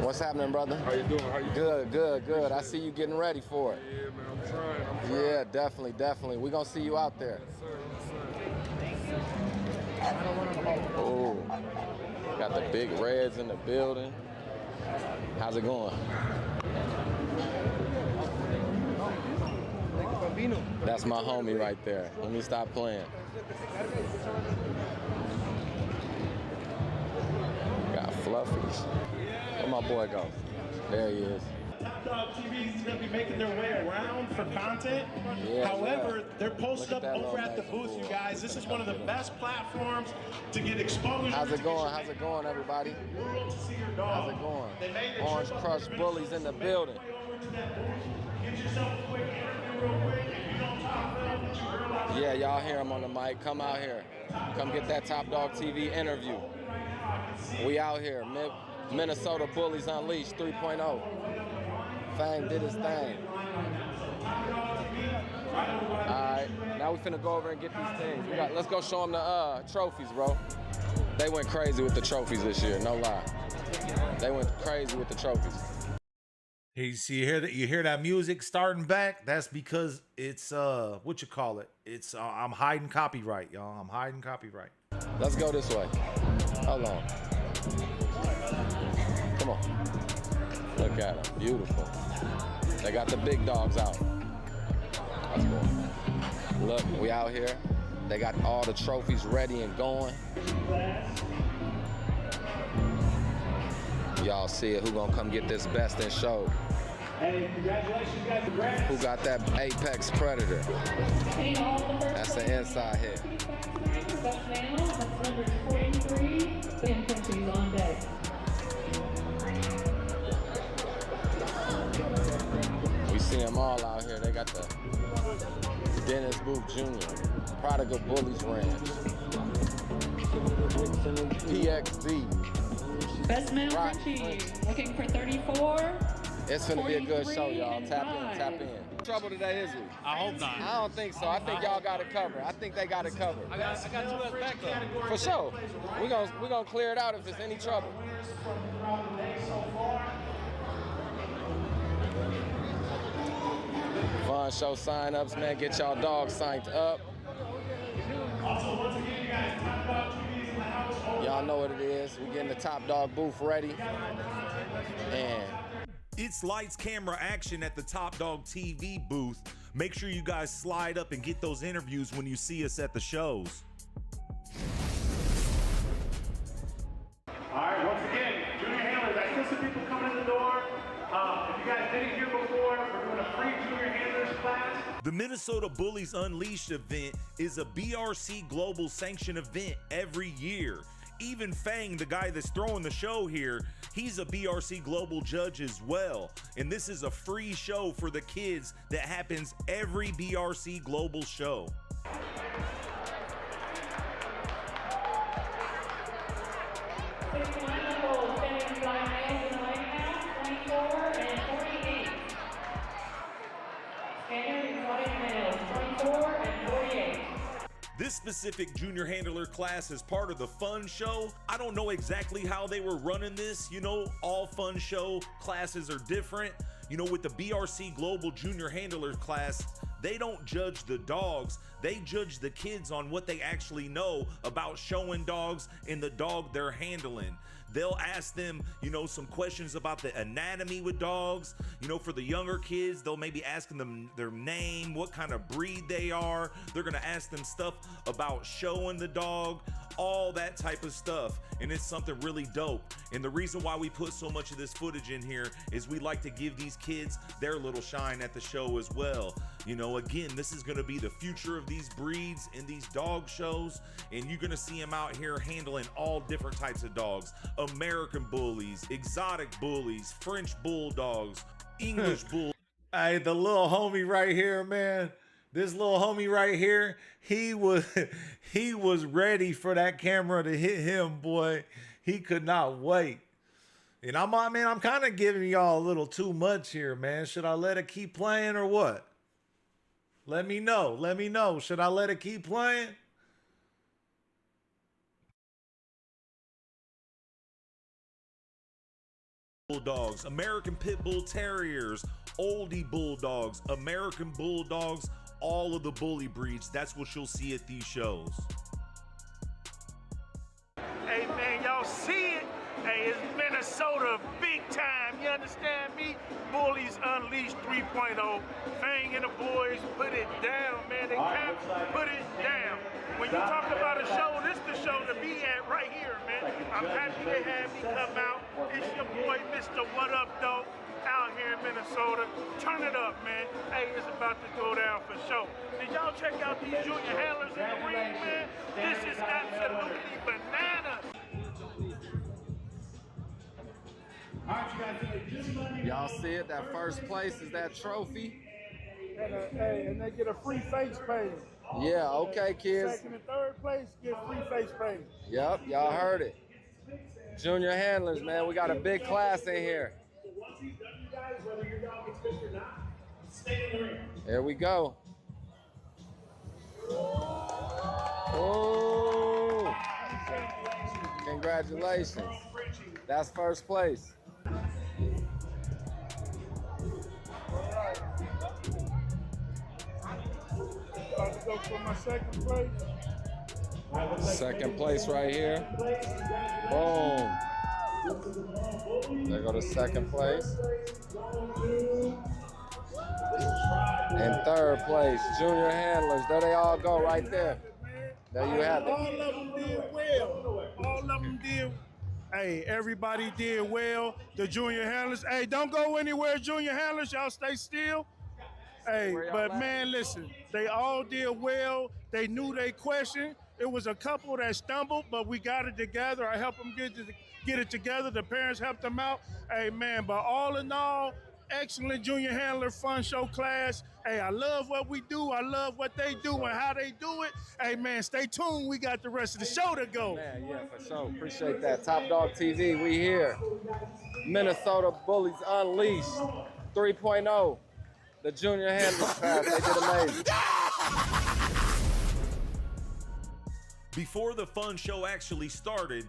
What's happening, brother? How you doing? How you doing? Good, good, good. I see you getting ready for it. Yeah, man, I'm trying. Yeah, definitely, definitely. We're going to see you out there. Yes, sir. Oh, got the big reds in the building. How's it going? That's my homie right there. Let me stop playing. Got fluffies. Where my boy go? There he is. Top Dog TV is going to be making their way around for content. Yeah, However, yeah. they're posted up over at the booth, you guys. This is one of the best platforms to get exposure. How's it going? How's it going, everybody? How's it going? Orange Crush Bullies in the building. Yeah, y'all hear him on the mic. Come out here. Come get that Top Dog TV interview. We out here. Minnesota Bullies Unleashed 3.0. Fang did his thing. Alright, now we finna go over and get these things. Let's go show them the trophies, bro. They went crazy with the trophies this year, no lie. They went crazy with the trophies. You hear that music starting back? That's because it's what you call it? It's I'm hiding copyright, y'all. I'm hiding copyright. Let's go this way. Hold on. Come on. Look at them. Beautiful. They got the big dogs out. Let's go. Look, we out here. They got all the trophies ready and going. Y'all see it. Who gonna come get this best in show? Hey, congratulations, guys. Who got that Apex Predator? That's an inside hit. That's number 43. 10 countries on deck. Jr., Prodigal Bullies Ranch, PXD. Best male Frenchie, looking for 34. It's gonna be a good show, y'all. Tap in, tap in. Trouble today, is we? I hope not. I don't think so. I think y'all got it covered. I think they got it covered. I got 2 as backup. For sure. We're gonna clear it out if there's any trouble. Fun show sign-ups, man. Get y'all dogs signed up. Y'all know what it is. We getting the Top Dog booth ready. And It's lights, camera, action at the Top Dog TV booth. Make sure you guys slide up and get those interviews when you see us at the shows. All right, once again, junior handlers, I still see people coming in the door. If you guys didn't hear before, we're doing a free junior handlers class. The Minnesota Bullies Unleashed event is a BRC Global Sanction event every year. Even Fang, the guy that's throwing the show here, he's a BRC Global judge as well. And this is a free show for the kids that happens every BRC Global show. This specific junior handler class is part of the fun show. I don't know exactly how they were running this. You know, all fun show classes are different. You know, with the BRC Global Junior Handlers class, they don't judge the dogs. They judge the kids on what they actually know about showing dogs and the dog they're handling. They'll ask them, you know, some questions about the anatomy with dogs. You know, for the younger kids, they'll maybe asking them their name, what kind of breed they are. They're gonna ask them stuff about showing the dog, all that type of stuff. And it's something really dope. And the reason why we put so much of this footage in here is we like to give these kids their little shine at the show as well. You know, again, this is gonna be the future of these breeds in these dog shows. And you're gonna see them out here handling all different types of dogs. American Bullies, Exotic Bullies, French Bulldogs, English Bulls. Hey, the little homie right here, man. This little homie right here, he was ready for that camera to hit him, boy. He could not wait. And I'm kind of giving y'all a little too much here, man. Should I let it keep playing or what? Let me know. Let me know. Should I let it keep playing? Bulldogs, American Pit Bull Terriers, Olde Bulldogs, American Bulldogs, all of the bully breeds. That's what you'll see at these shows. Hey man, y'all see it? Hey, it's Minnesota big time, you understand me? Bullies Unleashed 3.0. Fang and the boys put it down, man. They can't put it down. When you talk about a show, this is the show to be at right here, man. I'm happy to have me come out. It's your boy, Mr. What Up, Dope, out here in Minnesota. Turn it up, man. Hey, it's about to go down for sure. Did y'all check out these junior handlers in the ring, man? This is absolutely bananas. y'all see it, that first place is that trophy. And they get a free face paint. Yeah, okay, kids. Second and third place get free face paint. Yep, y'all heard it. Junior handlers, man, we got a big class in here. There we go. Oh, congratulations. That's first place. About to go for my second place. Second place right here. Boom. There go to second place. And third place, junior handlers. There they all go right there. There you have it. All of them did well. All of them did. Hey, everybody did well. The junior handlers. Hey, don't go anywhere, junior handlers. Y'all stay still. Hey, but man, listen, they all did well. They knew they questioned. It was a couple that stumbled, but we got it together. I helped them get it together. The parents helped them out. Hey, man, but all in all, excellent junior handler fun show class. Hey, I love what we do. I love what they do and how they do it. Hey, man, stay tuned. We got the rest of the show to go. Man, yeah, for sure. Appreciate that. Top Dog TV, we here. Minnesota Bullies Unleashed 3.0. The junior handler class, they did amazing. Before the fun show actually started,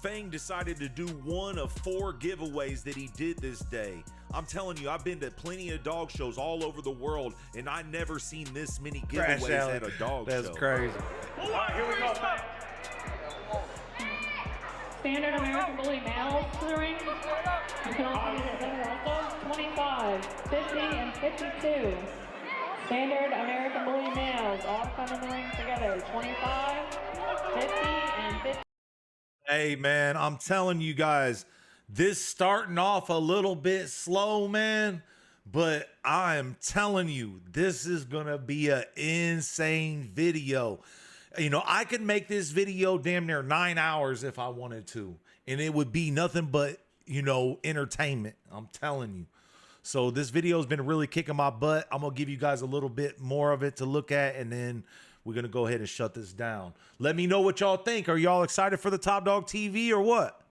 Fang decided to do one of 4 giveaways that he did this day. I'm telling you, I've been to plenty of dog shows all over the world, and I never seen this many giveaways at a dog show. That's crazy. All right, here we go, man. Standard American Bully males to the ring. You can also use it also 25, 50, and 52. Standard American Bully males all come in the ring together. 25, 50, and 50. Hey, man, I'm telling you guys, this starting off a little bit slow, man, but I am telling you, this is going to be an insane video. You know, I could make this video damn near 9 hours if I wanted to, and it would be nothing but, you know, entertainment. I'm telling you. So this video has been really kicking my butt. I'm going to give you guys a little bit more of it to look at, and then we're going to go ahead and shut this down. Let me know what y'all think. Are y'all excited for the Top Dog TV or what?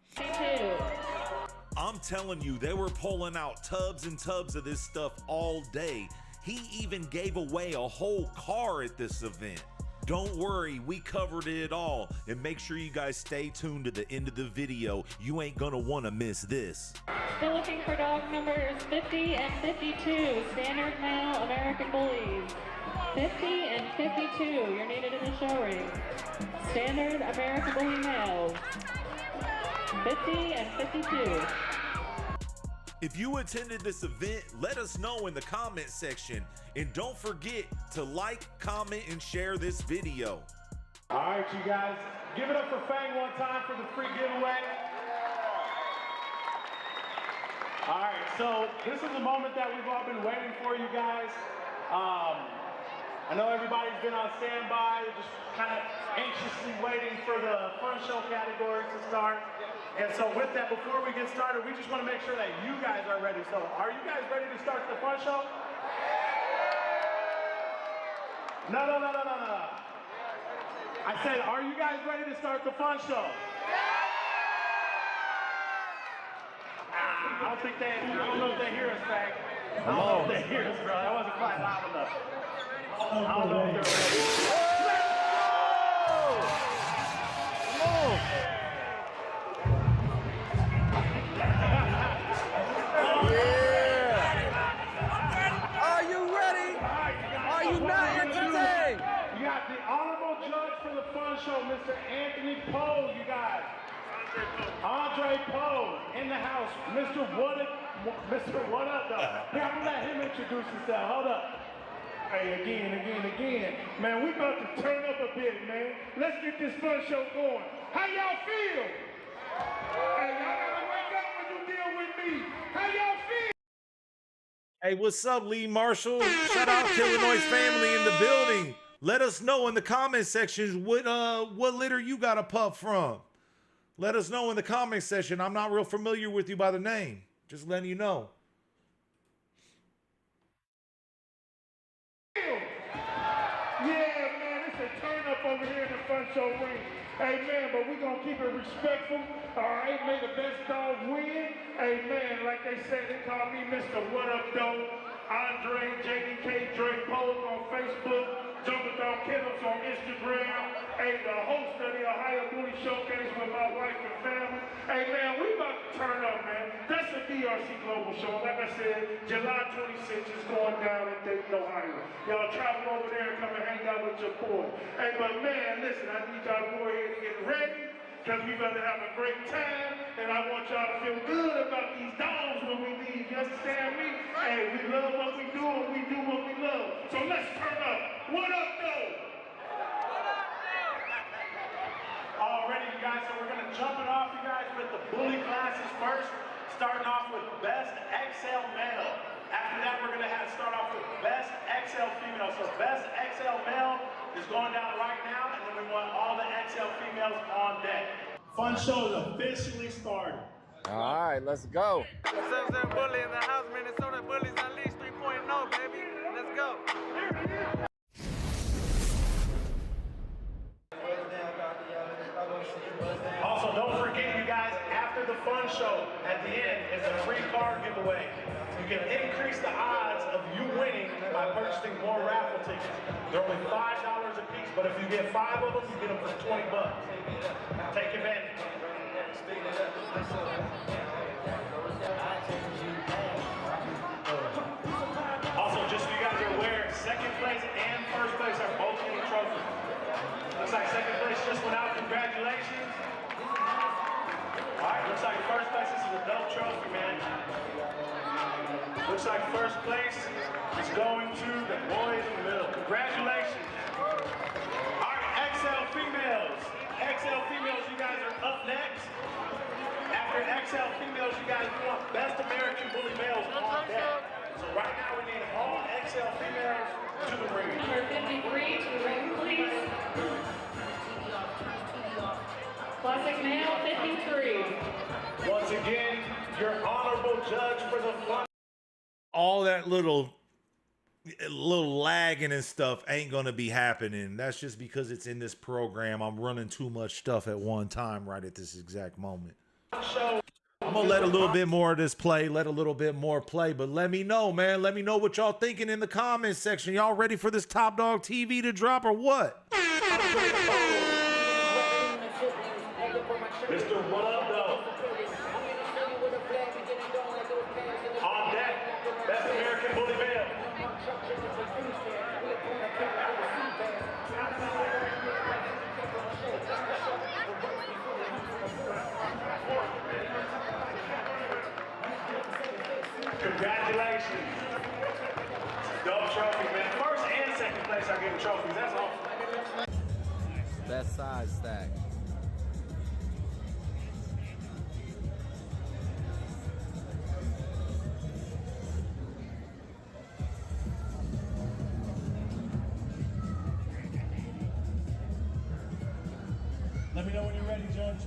I'm telling you, they were pulling out tubs and tubs of this stuff all day. He even gave away a whole car at this event. Don't worry, we covered it all. And make sure you guys stay tuned to the end of the video. You ain't gonna wanna miss this. Still looking for dog numbers 50 and 52, standard male American Bullies. 50 and 52, you're needed in the show ring. Standard American Bully males. 50 and 52. If you attended this event, let us know in the comment section. And don't forget to like, comment, and share this video. All right, you guys, give it up for Fang one time for the free giveaway. All right, so this is a moment that we've all been waiting for, you guys. I know everybody's been on standby, just kind of anxiously waiting for the fun show category to start. And so with that, before we get started, we just want to make sure that you guys are ready. So are you guys ready to start the fun show? No. I said, are you guys ready to start the fun show? I don't know if they hear us, Frank. I don't know if they hear us, bro. That wasn't quite loud enough. I don't know if they're ready. Are you ready? Are you not entertained? You got the honorable judge for the fun show, Mr. Anthony Poe, you guys. Andre Poe in the house. Mr. What Up, though? Yeah, I'm gonna let him introduce himself. Hold up. Hey, again. Man, we about to turn up a bit, man. Let's get this fun show going. How y'all feel? Hey, y'all gotta wake up when you deal with me. How y'all feel? Hey, what's up, Lee Marshall? Shout out Killinois family in the building. Let us know in the comment sections what litter you got a pup from. Let us know in the comment section. I'm not real familiar with you by the name. Just letting you know. Yeah, man, it's a turn up over here in the fun show ring. Hey, man, but we're going to keep it respectful. All right, may the best dog win. Hey, man, like they said, they call me Mr. What Up, Doe. Andre, JDK, Drake Poe on Facebook. Jumping Dog Kennels on Instagram. Hey, the host of the Ohio Bully Showcase with my wife and family. Hey, man, we about to turn up, man. That's the DRC Global Show. Like I said, July 26th is going down in Dayton, Ohio. Y'all travel over there and come and hang out with your boy. Hey, but man, listen, I need y'all to go ahead and get ready, because we're going to have a great time, and I want y'all to feel good about these dogs when we leave. You understand me? Hey, we love what we do, and we do what we love. So let's turn up. What up, though? Already, you guys, so we're going to jump it off, you guys, with the bully classes first, starting off with Best XL Male. After that, we're going to start off with Best XL Female. So Best XL Male is going down right now, and then we want all the XL females on deck. Fun show is officially started. All right, let's go. Southern Bully in the house, Minnesota Bullies Unleashed 3.0, baby. Let's go. Also, don't forget, you guys, after the fun show, at the end is a free card giveaway. You can increase the odds of you winning by purchasing more raffle tickets. They're only $5 a piece, but if you get 5 of them, you get them for 20 bucks. Take advantage. Also, just so you guys are aware, second place and first place are both getting trophies. Looks like second place just went out. Congratulations. All right, looks like first place, this is a dope trophy, man. Looks like first place is going to the boys in the middle. Congratulations. All right, XL females. XL females, you guys are up next. After XL females, you guys want best American Bully males on deck. So right now we need all XL females to the ring. Number 53 to the ring, please. Classic male, 53. Once again, your honorable judge for the fun. All that little lagging and stuff ain't gonna be happening. That's just because it's in this program. I'm running too much stuff at one time right at this exact moment. I'm gonna let a little bit more of this play, let a little bit more play, but let me know, man. Let me know what y'all thinking in the comments section. Y'all ready for this Top Dog TV to drop or what? Mr. What Up, though? On deck, best American Bully male. Congratulations. Dope trophy, man. First and second place are getting trophies. That's awesome. Best side stack. Let me know when you're ready, Judge.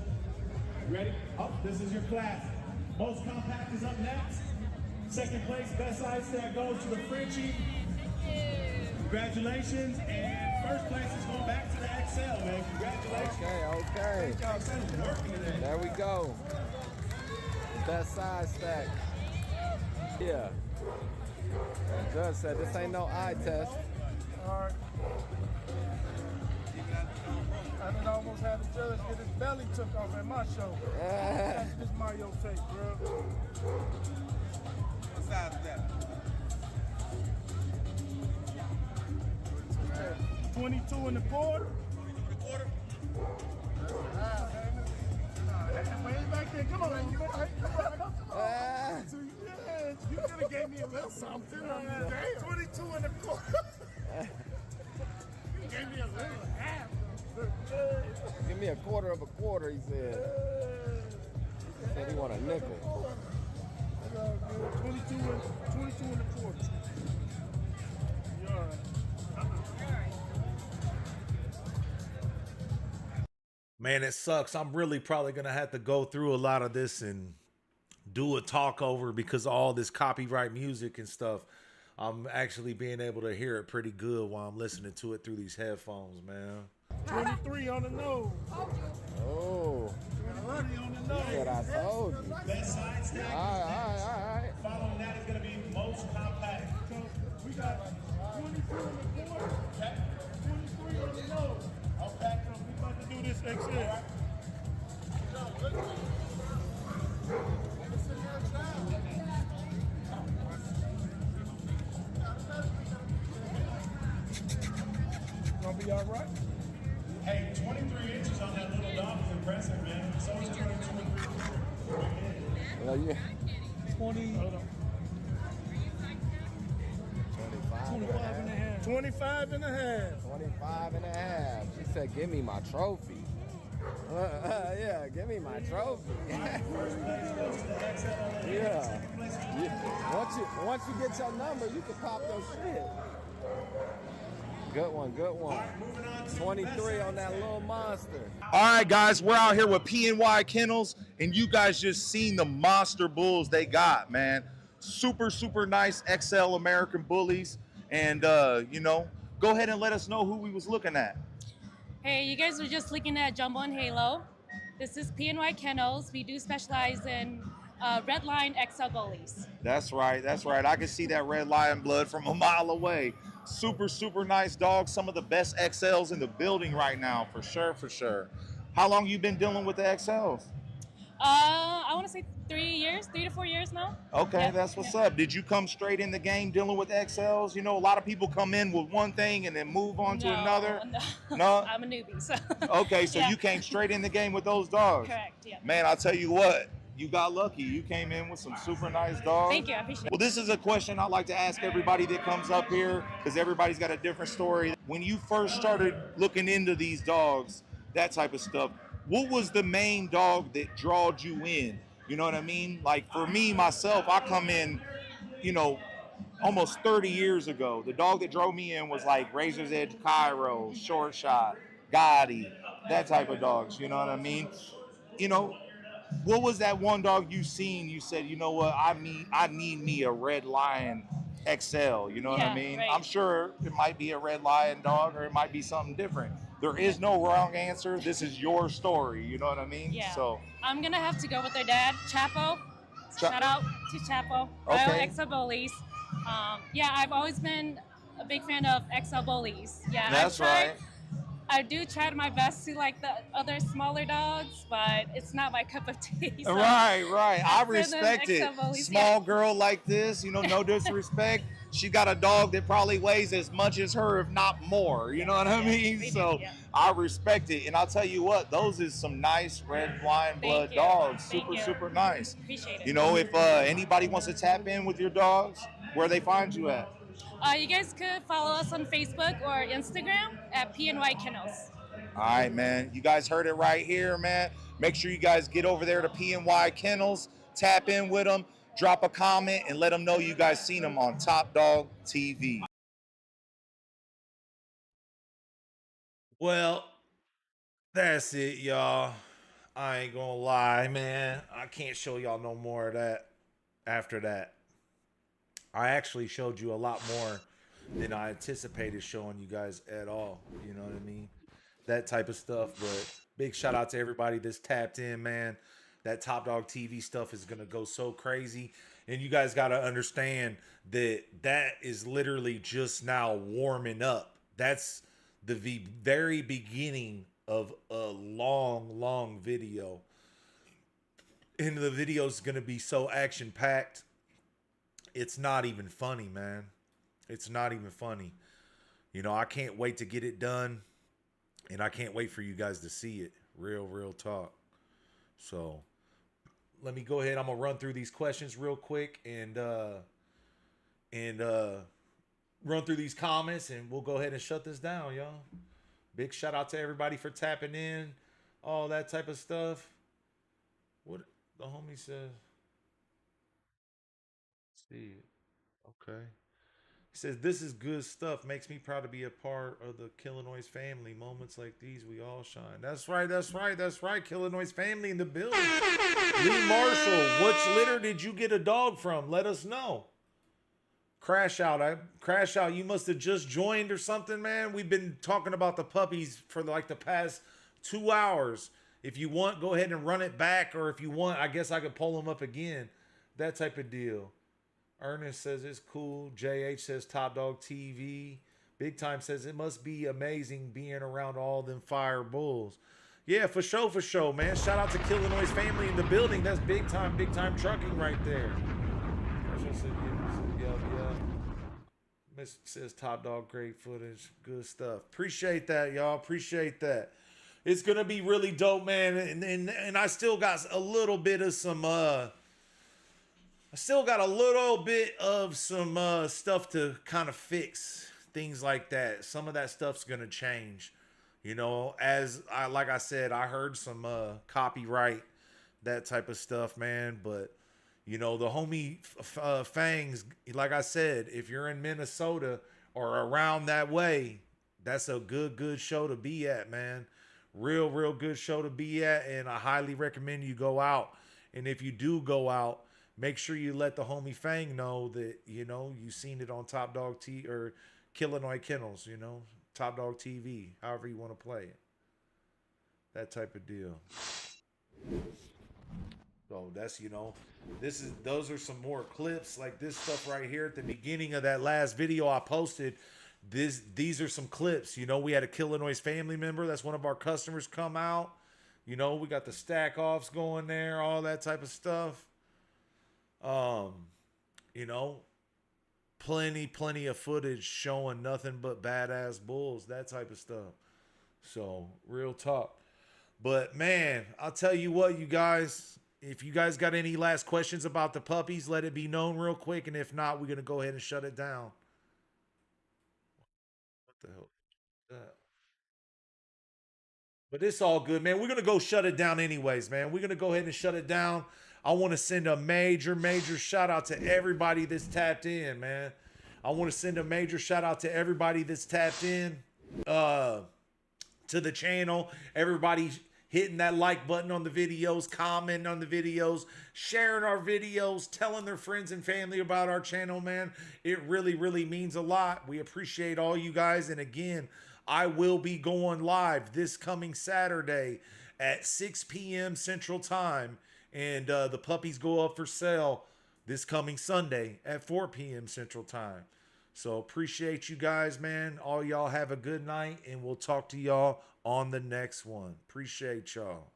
You ready? Oh, this is your class. Most compact is up next. Second place, best side stack goes to the Frenchie. Congratulations. And first place is going back to the XL, man. Congratulations. Okay. There we go. Best side stack. Yeah. The judge said this ain't no eye test. All right. I done almost had the judge get his belly took off at my show. That's just Mario tape, bro. What size is that? 22 and a quarter. 22 and a quarter? Way back there, come on. You could have gave me a little something. 22 and a quarter. You gave me a little half. Give me a quarter of a quarter, he said. He said he want a nickel. 22 and a quarter. You all right? Man, it sucks. I'm really probably going to have to go through a lot of this and do a talk over because of all this copyright music and stuff. I'm actually being able to hear it pretty good while I'm listening to it through these headphones, man. 23 on the nose. Oh. 20 on the nose. Said I told you. Best side stack. All right. Following that is going to be most compact. So we got 22 on the quarter. 23 on the nose. Okay, so we about to do this XL. Gonna be all right? Hey, 23 inches on that little dog is impressive, man. So is 22 and 3 Well, yeah. 20. Hold on. 25 and a half. 25 and a half. 25 and a half. She said, give me my trophy. Yeah, give me my trophy. Yeah. Once you get your number, you can pop your shit. Good one, good one. 23 on that little monster. All right, guys, we're out here with PNY Kennels, and you guys just seen the monster bulls they got, man. Super, super nice XL American Bullies. And, you know, go ahead and let us know who we was looking at. Hey, you guys were just looking at Jumbo and Halo. This is PNY Kennels. We do specialize in red line XL bullies. That's right, that's right. I can see that red lion blood from a mile away. Super, super nice dogs. Some of the best XLs in the building right now, for sure, for sure. How long you been dealing with the XLs? I want to say 3 to 4 years now. Okay, Yeah, that's what's yeah. up. Did you come straight in the game dealing with XLs? You know, a lot of people come in with one thing and then move on to another. No? I'm a newbie, so. Okay, so Yeah. you came straight in the game with those dogs. Correct, yeah. Man, I'll tell you what, you got lucky. You came in with some super nice dogs. Thank you, I appreciate it. Well, this is a question I like to ask everybody that comes up here because everybody's got a different story. When you first started looking into these dogs, that type of stuff, what was the main dog that drawed you in? You know what I mean? Like for me, myself, I come in, you know, almost 30 years ago. The dog that drove me in was like Razor's Edge Cairo, Short Shot, Gotti, that type of dogs. You know what I mean? You know, what was that one dog you seen? You said, you know what? I need me a Red Lion XL. You know what I Yeah, mean? right. I'm sure it might be a Red Lion dog or it might be something different. There is no wrong answer. This is your story. You know what I mean? Yeah. So I'm gonna have to go with their dad, Chapo. Shout out to Chapo, Okay. Royal XL Bullies. Yeah, I've always been a big fan of XL Bullies. Yeah, That's right. I do try my best to like the other smaller dogs, but it's not my cup of tea. So Right. I I've been an respect it. XL Bullies, Small yeah. girl like this, you know, no disrespect. She got a dog that probably weighs as much as her, if not more. You know what I mean? they do, So yeah. I respect it. And I'll tell you what, those is some nice red lion blood you. dogs. Thank Super, you. super nice. Appreciate it. You know, if anybody wants to tap in with your dogs, where they find you at? You guys could follow us on Facebook or Instagram at PNY Kennels. All right, man. You guys heard it right here, man. Make sure you guys get over there to PNY Kennels, tap in with them, drop a comment, and let them know you guys seen them on Top Dog TV. Well, that's it, y'all. I ain't gonna lie, man. I can't show y'all no more of that after that. I actually showed you a lot more than I anticipated showing you guys at all. You know what I mean? That type of stuff. But big shout out to everybody that's tapped in, man. That Top Dog TV stuff is gonna go so crazy. And you guys gotta understand that that is literally just now warming up. That's the very beginning of a long, long video. And the video is gonna be so action-packed. It's not even funny, man. It's not even funny. You know, I can't wait to get it done. And I can't wait for you guys to see it. Real talk. So let me go ahead. I'm gonna run through these questions real quick and run through these comments, and we'll go ahead and shut this down, y'all. Big shout out to everybody for tapping in, all that type of stuff. What the homie says. See it. Okay. He says, this is good stuff. Makes me proud to be a part of the Killinois family. Moments like these, we all shine. That's right. Killinois family in the building. Lee Marshall, which litter did you get a dog from? Let us know. Crash out. You must have just joined or something, man. We've been talking about the puppies for like the past 2 hours. If you want, go ahead and run it back. Or if you want, I guess I could pull them up again. That type of deal. Ernest says it's cool. JH says Top Dog TV. Big Time says it must be amazing being around all them fire bulls. Yeah, for sure, man. Shout out to Killinois family in the building. That's big time trucking right there. Yeah. Miss says Top Dog, great footage. Good stuff. Appreciate that, y'all. Appreciate that. It's gonna be really dope, man. And I still got a little bit of some stuff to kind of fix, things like that. Some of that stuff's gonna change, you know. Like I said, I heard some copyright, that type of stuff, man. But you know, the homie Fangs, like I said, if you're in Minnesota or around that way, that's a good show to be at, man. Real good show to be at, and I highly recommend you go out. And if you do go out, make sure you let the homie Fang know that, you know, you seen it on Top Dog T or Killinois Kennels, you know, Top Dog TV, however you want to play it. That type of deal. So that's, you know, those are some more clips like this stuff right here at the beginning of that last video I posted. These are some clips. You know, we had a Killinois family member, that's one of our customers, come out. You know, we got the stack offs going there, all that type of stuff. You know, plenty of footage showing nothing but badass bulls, that type of stuff. So, real talk. But man, I'll tell you what, you guys, if you guys got any last questions about the puppies, let it be known real quick. And if not, we're going to go ahead and shut it down. What the hell is that? But it's all good, man. We're going to go shut it down anyways, man. We're going to go ahead and shut it down. I want to send a major shout out to everybody that's tapped in, man. I want to send a major shout out to everybody that's tapped in to the channel. Everybody hitting that like button on the videos, commenting on the videos, sharing our videos, telling their friends and family about our channel, man. It really means a lot. We appreciate all you guys. And again, I will be going live this coming Saturday at 6 p.m. Central Time. And the puppies go up for sale this coming Sunday at 4 p.m. Central Time. So appreciate you guys, man. All y'all have a good night, and we'll talk to y'all on the next one. Appreciate y'all.